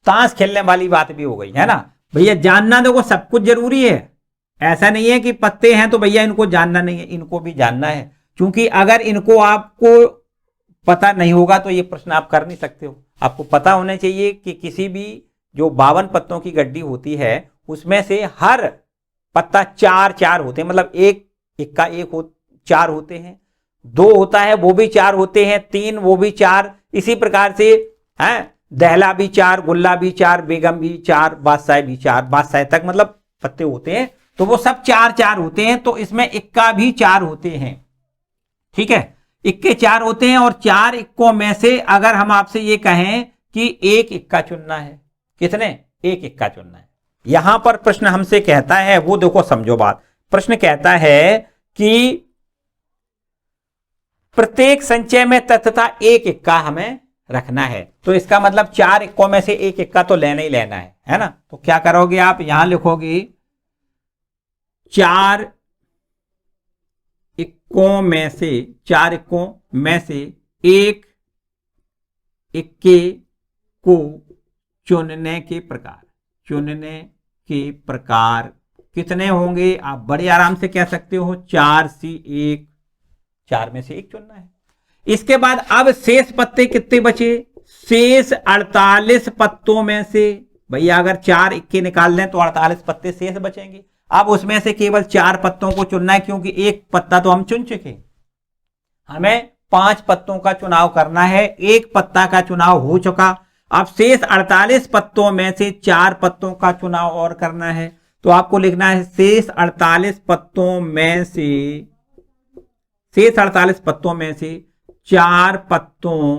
A: ताश खेलने वाली बात भी हो गई है ना भैया। जानना देखो सब कुछ जरूरी है, ऐसा नहीं है कि पत्ते हैं तो भैया इनको जानना नहीं है, इनको भी जानना है। क्योंकि अगर इनको आपको पता नहीं होगा तो ये प्रश्न आप कर नहीं सकते हो। आपको पता होना चाहिए कि किसी भी जो 52 पत्तों की गड्डी होती है उसमें से हर पत्ता 4 होते हैं, मतलब 1 इक्का 4 होते हैं, 2 होता है वो भी 4 होते हैं, 3 वो भी 4। इसी प्रकार से है दहला भी 4, गुल्ला भी 4, बेगम भी 4, बादशाह भी 4, बादशाह तक मतलब पत्ते होते हैं, तो वो सब 4 होते हैं। तो इसमें इक्का भी 4 होते हैं। ठीक है, इक्के 4 होते हैं और 4 इक्कों में से अगर हम आपसे ये कहें कि 1 इक्का चुनना है, कितने, 1 इक्का चुनना है। यहां पर प्रश्न हमसे कहता है, वो देखो समझो बात, प्रश्न कहता है कि प्रत्येक संचय में तथता 1 इक्का हमें रखना है। तो इसका मतलब 4 इक्कों में से एक इक्का तो लेना ही लेना है ना। तो क्या करोगे आप, यहां लिखोगे 4 इक्कों में से, 4 इक्कों में से एक इक्के को चुनने के प्रकार, चुनने के प्रकार कितने होंगे, आप बड़े आराम से कह सकते हो 4C1, 4 में से एक चुनना है। इसके बाद अब शेष पत्ते कितने बचे, शेष 48 पत्तों में से, भैया अगर 4 इक्के निकाल लें तो 48 पत्ते शेष बचेंगे। अब उसमें से केवल 4 पत्तों को चुनना है, क्योंकि एक पत्ता तो हम चुन चुके, हमें 5 पत्तों का चुनाव करना है, एक पत्ता का चुनाव हो चुका। अब शेष 48 पत्तों में से 4 पत्तों का चुनाव और करना है। तो आपको लिखना है शेष 48 पत्तों में से, शेष 48 पत्तों में से 4 पत्तों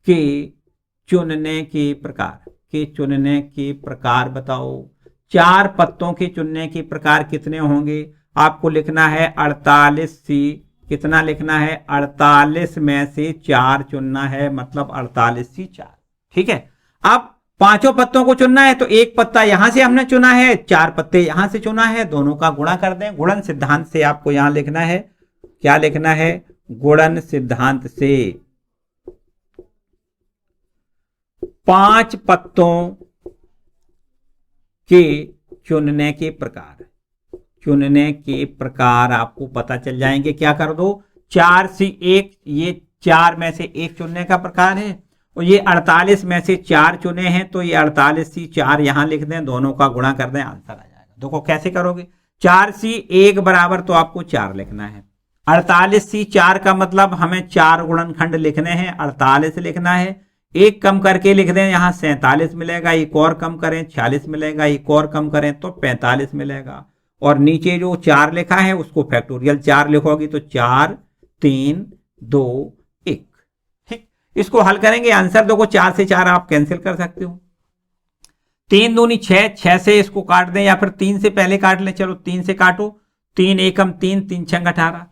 A: के चुनने के प्रकार, के चुनने के प्रकार बताओ। 4 पत्तों के चुनने के प्रकार कितने होंगे, आपको लिखना है 48C, कितना लिखना है 48 में से 4 चुनना है, मतलब 48C4। ठीक है, अब 5 पत्तों को चुनना है, तो एक पत्ता यहां से हमने चुना है, 4 पत्ते यहां से चुना है, दोनों का गुणा कर दें। गुणन सिद्धांत से आपको यहां लिखना है, क्या लिखना है, गुणन सिद्धांत से 5 पत्तों के चुनने के प्रकार, चुनने के प्रकार आपको पता चल जाएंगे। क्या कर दो, 4C1, ये 4 में से एक चुनने का प्रकार है, और ये 48 में से 4 चुने हैं, तो ये 48C4 यहां लिख दें, दोनों का गुणा कर दें, आंसर आ जाएगा। देखो कैसे करोगे, 4C1 बराबर तो आपको 4 लिखना है, 48C4 का मतलब हमें 4 गुणनखंड लिखने हैं, 48 लिखना है, एक कम करके लिख दें, यहां 47 मिलेगा, एक और कम करें 46 मिलेगा, एक और कम करें तो 45 मिलेगा, और नीचे जो 4 लिखा है उसको फैक्टोरियल 4 लिखोगी तो 4 3 2 1। ठीक, इसको हल करेंगे, आंसर देखो 4 से 4 आप कैंसिल कर सकते हो, 3 दूनी 6, 6 से इसको काट दें, या फिर 3 से पहले काट लें, चलो 3 से काटो, 3 एकम 3, 3 छंग 18,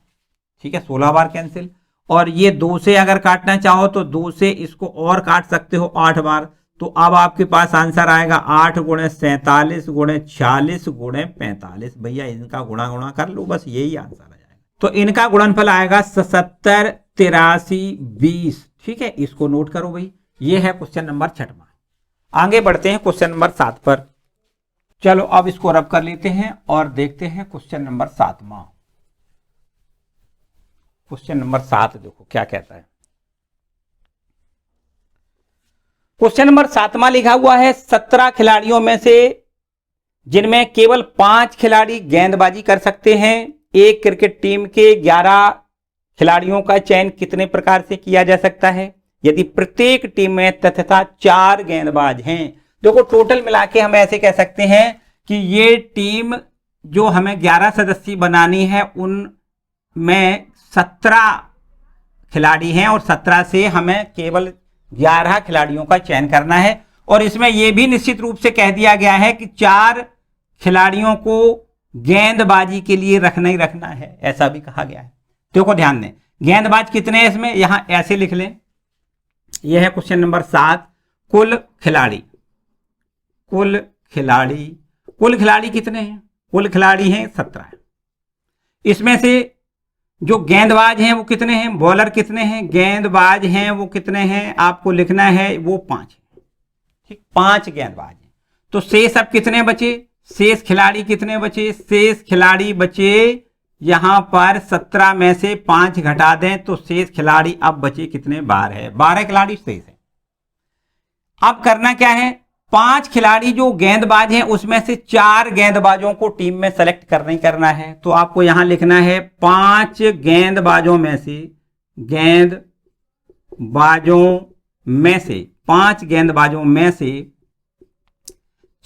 A: ठीक है, 16 बार कैंसिल। और ये 2 से अगर काटना चाहो तो 2 से इसको और काट सकते हो 8 बार, तो अब आपके पास आंसर आएगा 8 गुणे 47 गुणे 46 गुणे 45। भैया इनका गुणा गुणा कर लो, बस यही आंसर आ जाएगा। तो इनका गुणनफल आएगा 77 83 20। ठीक है, इसको नोट करो भाई, ये है क्वेश्चन नंबर 6वां। आगे बढ़ते हैं क्वेश्चन नंबर 7 पर। चलो अब इसको रब कर लेते हैं और देखते हैं क्वेश्चन नंबर 7वां। क्वेश्चन नंबर 7 देखो क्या कहता है। क्वेश्चन नंबर 7वां लिखा हुआ है, 17 खिलाड़ियों में से जिनमें केवल 5 खिलाड़ी गेंदबाजी कर सकते हैं, एक क्रिकेट टीम के 11 खिलाड़ियों का चयन कितने प्रकार से किया जा सकता है यदि प्रत्येक टीम में तथा 4 गेंदबाज हैं। देखो टोटल मिला के हम ऐसे कह सकते हैं कि ये टीम जो हमें 11 सदस्यीय बनानी है उनमें 17 खिलाड़ी हैं, और 17 से हमें केवल 11 खिलाड़ियों का चयन करना है। और इसमें यह भी निश्चित रूप से कह दिया गया है कि 4 खिलाड़ियों को गेंदबाजी के लिए रखना ही रखना है, ऐसा भी कहा गया है। देखो ध्यान दें, गेंदबाज कितने हैं इसमें, यहां ऐसे लिख लें, यह है क्वेश्चन नंबर 7। कुल खिलाड़ी, कुल खिलाड़ी, कुल खिलाड़ी कितने हैं, कुल खिलाड़ी हैं 17। इसमें से जो गेंदबाज हैं वो कितने हैं, बॉलर कितने हैं, गेंदबाज हैं वो कितने हैं, आपको लिखना है वो 5 है। ठीक, 5 गेंदबाज हैं। तो शेष अब कितने बचे, शेष खिलाड़ी कितने बचे, शेष खिलाड़ी बचे यहां पर 17 में से 5 घटा दें तो शेष खिलाड़ी अब बचे कितने, 12 है, 12 खिलाड़ी शेष है। अब करना क्या है, 5 खिलाड़ी जो गेंदबाज हैं उसमें से 4 गेंदबाजों को टीम में सेलेक्ट करना है। तो आपको यहां लिखना है 5 गेंदबाजों में से, गेंदबाजों में से 5 गेंदबाजों में से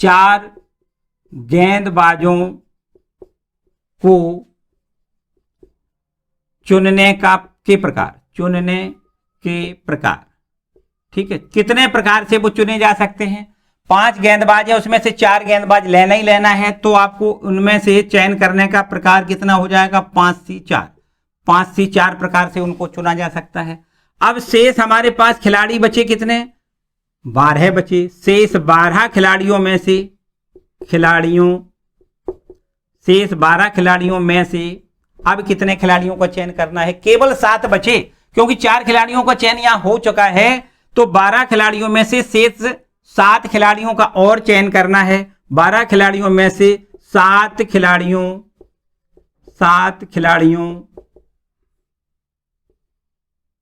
A: 4 गेंदबाजों को चुनने के प्रकार, चुनने के प्रकार। ठीक है, कितने प्रकार से वो चुने जा सकते हैं, 5 गेंदबाज है उसमें से 4 गेंदबाज लेना ही लेना है, तो आपको उनमें से चयन करने का प्रकार कितना हो जाएगा, 5C4। 5C4 प्रकार से उनको चुना जा सकता है। अब शेष हमारे पास खिलाड़ी बचे कितने, 12 बचे। शेष 12 खिलाड़ियों में से शेष 12 खिलाड़ियों में से अब कितने खिलाड़ियों का चयन करना है, केवल 7 बचे, क्योंकि 4 खिलाड़ियों का चयन यहां हो चुका है। तो 12 खिलाड़ियों में से शेष 7 खिलाड़ियों का और चयन करना है। 12 खिलाड़ियों में से 7 खिलाड़ियों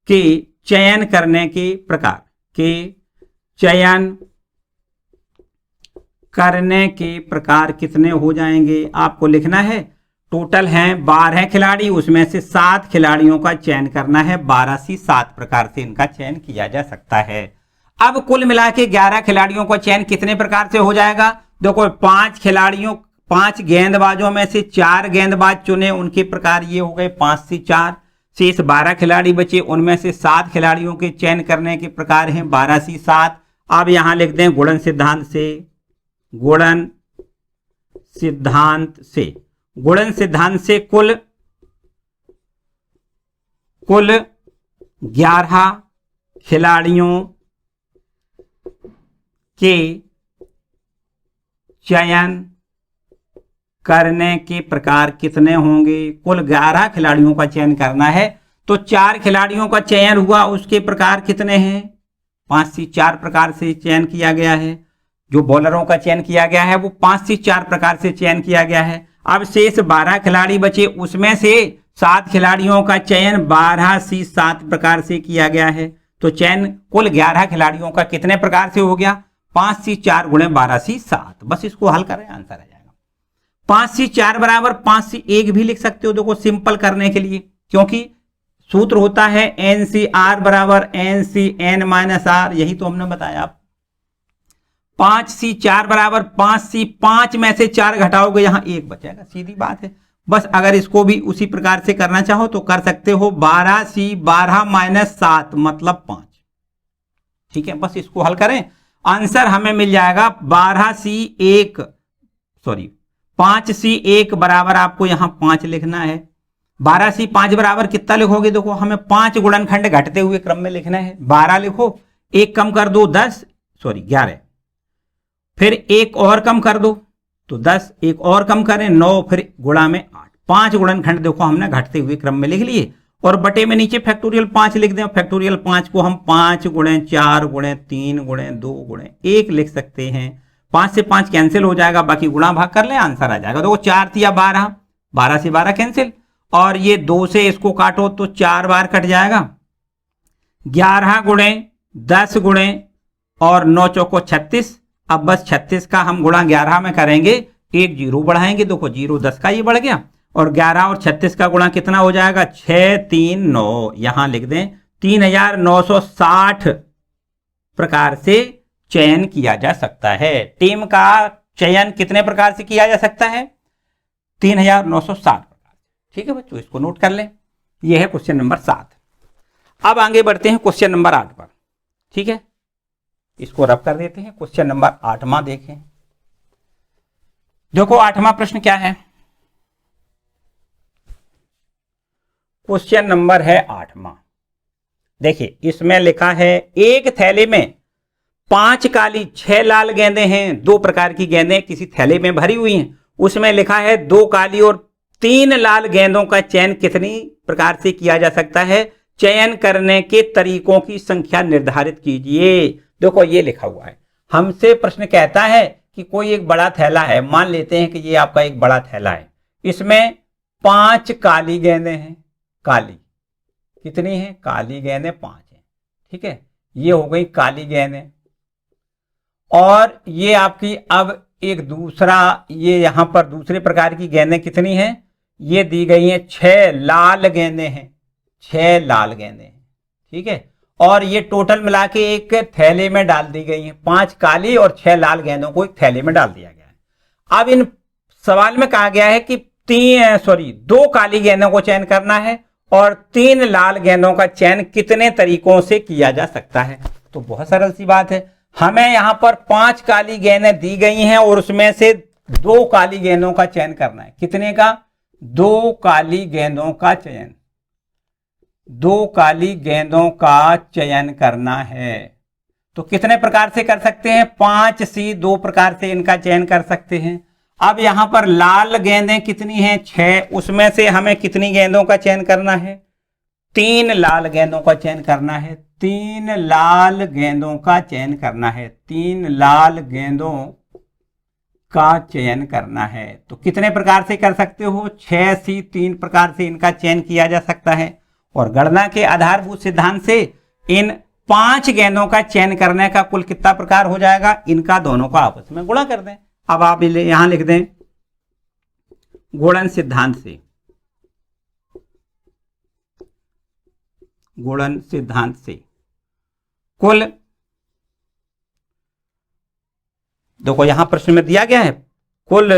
A: के चयन करने के प्रकार कितने हो जाएंगे, आपको लिखना है। टोटल हैं 12 खिलाड़ी, उसमें से 7 खिलाड़ियों का चयन करना है। 12 से 7 प्रकार से इनका चयन किया जा सकता है। अब कुल मिला के 11 खिलाड़ियों का चयन कितने प्रकार से हो जाएगा, देखो 5 गेंदबाजों में से 4 गेंदबाज चुने, उनके प्रकार ये हो गए 5 से 4। शेष 12 खिलाड़ी बचे, उनमें से 7 खिलाड़ियों के चयन करने के प्रकार हैं 12 से 7। अब यहां लिख दें गुणन सिद्धांत से कुल 11 खिलाड़ियों के चयन करने के प्रकार कितने होंगे। कुल 11 खिलाड़ियों का चयन करना है, तो 4 खिलाड़ियों का चयन हुआ, उसके प्रकार कितने हैं, 5 से 4 प्रकार से चयन किया गया है। जो बॉलरों का चयन किया गया है वो 5 से 4 प्रकार से चयन किया गया है। अब शेष 12 खिलाड़ी बचे, उसमें से 7 खिलाड़ियों का चयन 12 से 7 प्रकार से किया गया है। तो चयन कुल 11 खिलाड़ियों का कितने प्रकार से हो गया, 5 से 4 गुणे 12 से 7। बस इसको हल करें, आंसर आ जाएगा 5 से 4 बराबर 5 से 1 भी लिख सकते हो। देखो सिंपल करने के लिए, क्योंकि सूत्र होता है NCR बराबर NCN-R, यही तो हमने बताया। 5 से 4 बराबर 5 से 5 में से 4 घटाओगे, यहां 1 बचेगा, सीधी बात है। बस अगर इसको भी उसी प्रकार से करना चाहो तो कर सकते हो, 12 से 12 माइनस 7 मतलब 5। ठीक है, बस इसको हल करें, आंसर हमें मिल जाएगा 5 से 1 बराबर आपको यहां 5 लिखना है। 12 से 5 बराबर कितना लिखोगे, देखो हमें 5 गुणनखंड घटते हुए क्रम में लिखना है। 12 लिखो, 1 कम कर दो 11, फिर 1 और कम कर दो तो 10, 1 और कम करें 9, फिर गुणा में 8। 5 गुणनखंड देखो हमने घटते हुए क्रम में लिख लिए, और बटे में नीचे फैक्टोरियल 5 लिख दें। फैक्टोरियल 5 को हम 5 गुणे 4 गुणे 3 गुणे 2 गुणे 1 लिख सकते हैं। 5 से 5 कैंसिल हो जाएगा, बाकी गुणा भाग कर ले, आंसर आ जाएगा। देखो 4 या 12, 12 से 12 कैंसिल, और ये 2 से इसको काटो तो 4 बार कट जाएगा। 11 गुणे 10 गुणे और 9 चौको 36। अब बस 36 का हम गुणा 11 में करेंगे, 1 जीरो बढ़ाएंगे, देखो 0 10 का ये बढ़ गया, और 11 और 36 का गुणा कितना हो जाएगा, 6 3 9। यहां लिख दें 3960 प्रकार से चयन किया जा सकता है। टीम का चयन कितने प्रकार से किया जा सकता है, 3960 प्रकार। ठीक है बच्चों, इसको नोट कर लें। यह है क्वेश्चन नंबर 7। अब आगे बढ़ते हैं क्वेश्चन नंबर 8 पर। ठीक है, इसको रब कर देते हैं। क्वेश्चन नंबर 8वां देखें। देखो 8वां प्रश्न क्या है, क्वेश्चन नंबर है 8वां। देखिए इसमें लिखा है, एक थैले में 5 काली 6 लाल गेंदें हैं। 2 प्रकार की गेंदें किसी थैले में भरी हुई हैं, उसमें लिखा है 2 काली और 3 लाल गेंदों का चयन कितनी प्रकार से किया जा सकता है, चयन करने के तरीकों की संख्या निर्धारित कीजिए। देखो ये लिखा हुआ है, हमसे प्रश्न कहता है कि कोई एक बड़ा थैला है, मान लेते हैं कि ये आपका एक बड़ा थैला है, इसमें 5 काली गेंदें हैं। काली कितनी है, काली गेंदें 5 हैं। ठीक है, ये हो गई काली गेंदें, और ये आपकी अब एक दूसरा, ये यहां पर दूसरे प्रकार की गेंदें कितनी हैं, ये दी गई हैं 6 लाल गेंदें हैं। 6 लाल गेंदें हैं। ठीक है, और ये टोटल मिला के एक थैले में डाल दी गई हैं। 5 काली और 6 लाल गेंदों को एक थैले में डाल दिया गया है। अब इन सवाल में कहा गया है कि 2 काली गेंदों को चयन करना है और 3 लाल गेंदों का चयन कितने तरीकों से किया जा सकता है। तो बहुत सरल सी बात है, हमें यहां पर 5 काली गेंदें दी गई हैं और उसमें से 2 काली गेंदों का चयन करना है। कितने का, 2 काली गेंदों का चयन। 2 काली गेंदों का चयन करना है। तो कितने प्रकार से कर सकते हैं? 5C 2 प्रकार से इनका चयन कर सकते हैं। अब यहां पर लाल गेंदें कितनी हैं? 6। उसमें से हमें कितनी गेंदों का चयन करना है? 3 लाल गेंदों का चयन करना है। 3 लाल गेंदों का चयन करना है। 3 लाल गेंदों का चयन करना है। तो कितने प्रकार से कर सकते हो? 6C 3 प्रकार से इनका चयन किया जा सकता है। और गणना के आधारभूत सिद्धांत से इन 5 गेंदों का चयन करने का कुल कितना प्रकार हो जाएगा? इनका दोनों का आपस में गुणा कर दें। अब आप यहां लिख दें गुणन सिद्धांत से, गुणन सिद्धांत से कुल, देखो यहां प्रश्न में दिया गया है कुल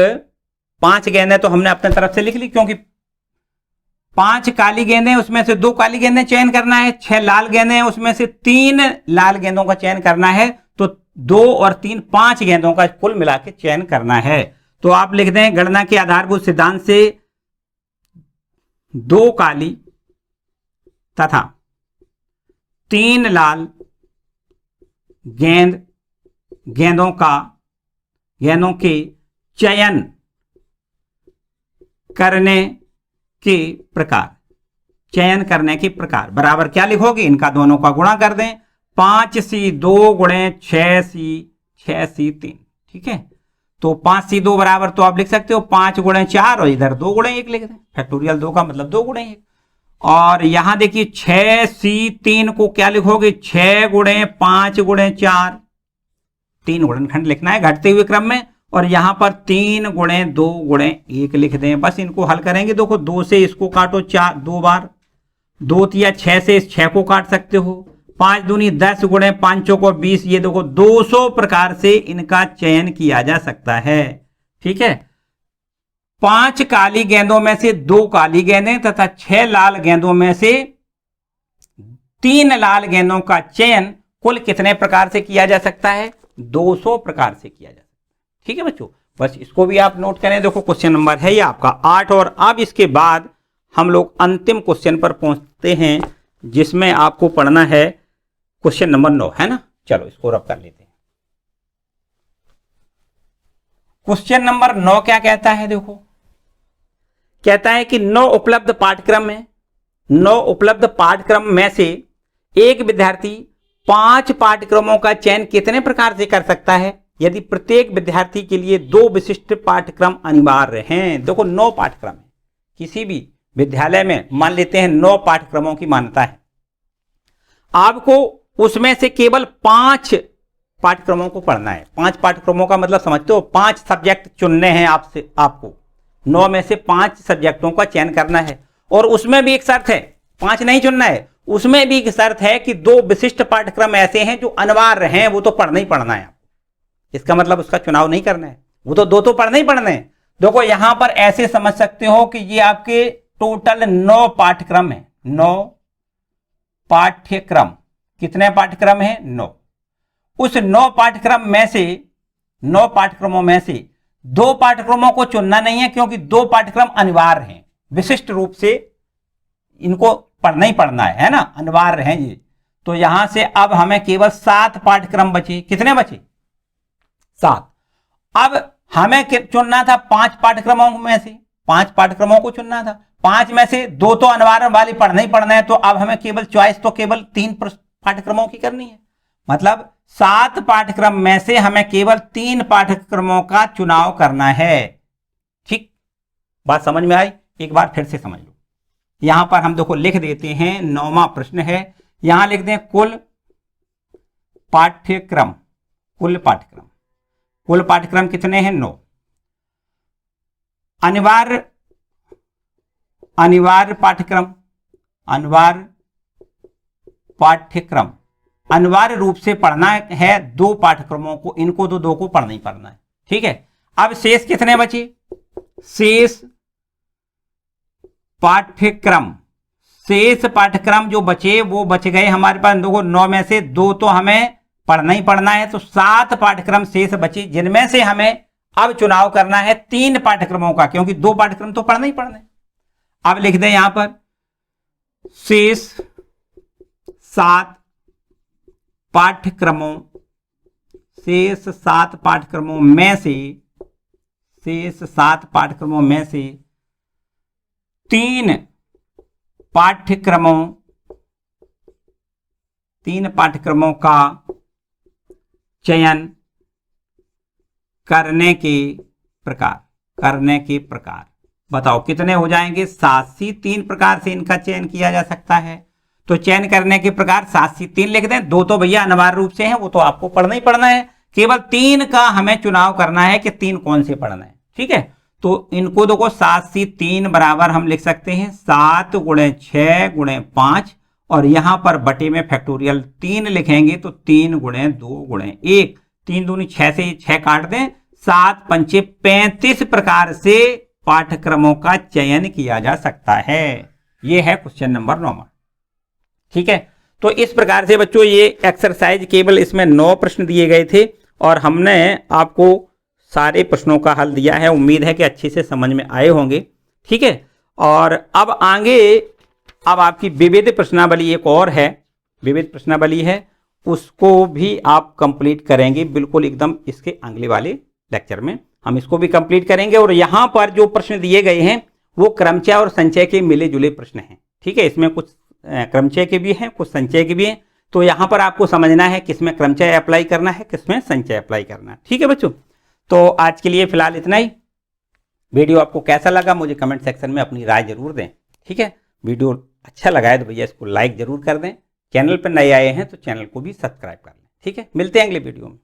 A: 5 गेंदें तो हमने अपने तरफ से लिख ली, क्योंकि 5 काली गेंदें उसमें से 2 काली गेंदें चयन करना है। 6 लाल गेंदें उसमें से 3 लाल गेंदों का चयन करना है। तो 2 और 3 5 गेंदों का कुल मिला के चयन करना है। तो आप लिख दें गणना के आधारभूत सिद्धांत से 2 काली तथा 3 लाल गेंदों के चयन करने के प्रकार बराबर क्या लिखोगे? इनका दोनों का गुणा कर दें। 5C 2 गुणे 6C 3। ठीक है, तो 5C 2 बराबर तो आप लिख सकते हो 5 गुणे 4 और इधर 2 गुणे 1 लिख दें। फैक्टोरियल 2 का मतलब 2 गुणे 1। और यहां देखिए 6C 3 को क्या लिखोगे? 6 गुणे 5 गुणे 4, 3 गुणनखंड लिखना है घटते हुए क्रम में। और यहां पर 3 गुणे 2 गुणे 1 लिख दें। बस इनको हल करेंगे। देखो 2 से इसको काटो 4 2 बार, 2 तिया 6 से इस 6 को काट सकते हो। 5 दूनी 10 गुणे 5 को 20। ये देखो 200 प्रकार से इनका चयन किया जा सकता है। ठीक है, 5 काली गेंदों में से 2 काली गेंदें तथा 6 लाल गेंदों में से 3 लाल गेंदों का चयन कुल कितने प्रकार से किया जा सकता है? 200 प्रकार से किया जा सकता है। ठीक है बच्चों, बस इसको भी आप नोट करें। देखो क्वेश्चन नंबर है ये आपका 8। और अब इसके बाद हम लोग अंतिम क्वेश्चन पर पहुंचते हैं, जिसमें आपको पढ़ना है क्वेश्चन नंबर 9, है ना। चलो इसको रब कर लेते हैं। क्वेश्चन नंबर 9 क्या कहता है? देखो कहता है कि 9 उपलब्ध पाठ्यक्रम में से एक विद्यार्थी 5 पाठ्यक्रमों का चयन कितने प्रकार से कर सकता है, यदि प्रत्येक विद्यार्थी के लिए 2 विशिष्ट पाठ्यक्रम अनिवार्य हैं। देखो 9 पाठ्यक्रम है, किसी भी विद्यालय में मान लेते हैं 9 पाठ्यक्रमों की मान्यता है। आपको उसमें से केवल 5 पाठ्यक्रमों को पढ़ना है। 5 पाठ्यक्रमों का मतलब समझते हो? 5 सब्जेक्ट चुनने हैं आपको 9 में से 5 सब्जेक्टों का चयन करना है। और उसमें भी एक शर्त है, 5 नहीं चुनना है, उसमें भी एक शर्त है कि 2 विशिष्ट पाठ्यक्रम ऐसे हैं जो अनिवार्य हैं, वो तो पढ़ना ही पढ़ना है। इसका मतलब उसका चुनाव नहीं करना है, वो तो 2 तो पढ़ना ही पढ़ना है। देखो यहां पर ऐसे समझ सकते हो कि ये आपके टोटल 9 पाठ्यक्रम है। 9 पाठ्यक्रम, कितने पाठ्यक्रम है? 9। उस 9 पाठ्यक्रम में से 9 पाठ्यक्रमों में से 2 पाठ्यक्रमों को चुनना नहीं है, क्योंकि 2 पाठ्यक्रम अनिवार्य हैं, विशिष्ट रूप से इनको पढ़ना ही पढ़ना है ना, अनिवार्य हैं ये। तो यहां से अब हमें केवल 7 पाठ्यक्रम बचे। कितने बचे? 7। अब हमें चुनना था 5 पाठ्यक्रमों में से, 5 पाठ्यक्रमों को चुनना था। 5 में से 2 तो अनिवार्य वाली पढ़ना ही पढ़ना है, तो अब हमें केवल चॉइस तो केवल 3 पाठ्यक्रमों की करनी है। मतलब 7 पाठ्यक्रम में से हमें केवल 3 पाठ्यक्रमों का चुनाव करना है। ठीक, बात समझ में आई? एक बार फिर से समझ लो। यहां पर हम देखो लिख देते हैं, 9वां प्रश्न है। यहां लिख दें कुल पाठ्यक्रम। कुल पाठ्यक्रम कितने हैं? 9। अनिवार्य पाठ्यक्रम अनिवार्य रूप से पढ़ना है 2 पाठ्यक्रमों को, इनको तो 2 को पढ़ना ही पढ़ना है। ठीक है, अब शेष कितने बचे? शेष पाठ्यक्रम जो बचे वो बच गए हमारे पास। देखो 9 में से 2 तो हमें पढ़ना ही पढ़ना है, तो 7 पाठ्यक्रम शेष बचे, जिनमें से हमें अब चुनाव करना है 3 पाठ्यक्रमों का, क्योंकि 2 पाठ्यक्रम तो पढ़ना ही पढ़ना है। अब लिख दें यहां पर शेष 7 पाठ्यक्रमों में से 3 पाठ्यक्रमों का चयन करने के प्रकार बताओ कितने हो जाएंगे? 7 3 प्रकार से इनका चयन किया जा सकता है। तो चयन करने के प्रकार 7 3 लिख दें। 2 तो भैया अनिवार्य रूप से हैं, वो तो आपको पढ़ना ही पढ़ना है। केवल 3 का हमें चुनाव करना है कि 3 कौन से पढ़ना है। ठीक है, तो इनको देखो 7 3 बराबर हम लिख सकते हैं 7 × 6 × 5 और यहां पर बटे में फैक्टोरियल 3 लिखेंगे तो 3 × 2 × 1, 3 दूनी 6 से 6 काट दें, 7 पंचे 35 प्रकार से पाठ्यक्रमों का चयन किया जा सकता है। यह है क्वेश्चन नंबर 9। ठीक है, तो इस प्रकार से बच्चों ये एक्सरसाइज केवल इसमें 9 प्रश्न दिए गए थे और हमने आपको सारे प्रश्नों का हल दिया है। उम्मीद है कि अच्छे से समझ में आए होंगे। ठीक है, और अब आपकी विविध प्रश्नावली एक और है, विविध प्रश्नावली है, उसको भी आप कंप्लीट करेंगे बिल्कुल एकदम इसके अगले वाले लेक्चर में हम इसको भी कंप्लीट करेंगे। और यहां पर जो प्रश्न दिए गए हैं वो क्रमचय और संचय के मिले जुले प्रश्न हैं। ठीक है, इसमें कुछ क्रमचय के भी हैं, कुछ संचय के भी हैं। तो यहां पर आपको समझना है किसमें क्रमचय अप्लाई करना है, किसमें संचय अप्लाई करना है। ठीक है बच्चों, तो आज के लिए फिलहाल इतना ही। वीडियो आपको कैसा लगा मुझे कमेंट सेक्शन में अपनी राय जरूर दें। ठीक है, वीडियो अच्छा लगा है तो भैया इसको लाइक जरूर कर दें। चैनल पर नए आए हैं तो चैनल को भी सब्सक्राइब कर लें। ठीक है, मिलते हैं अगले वीडियो में।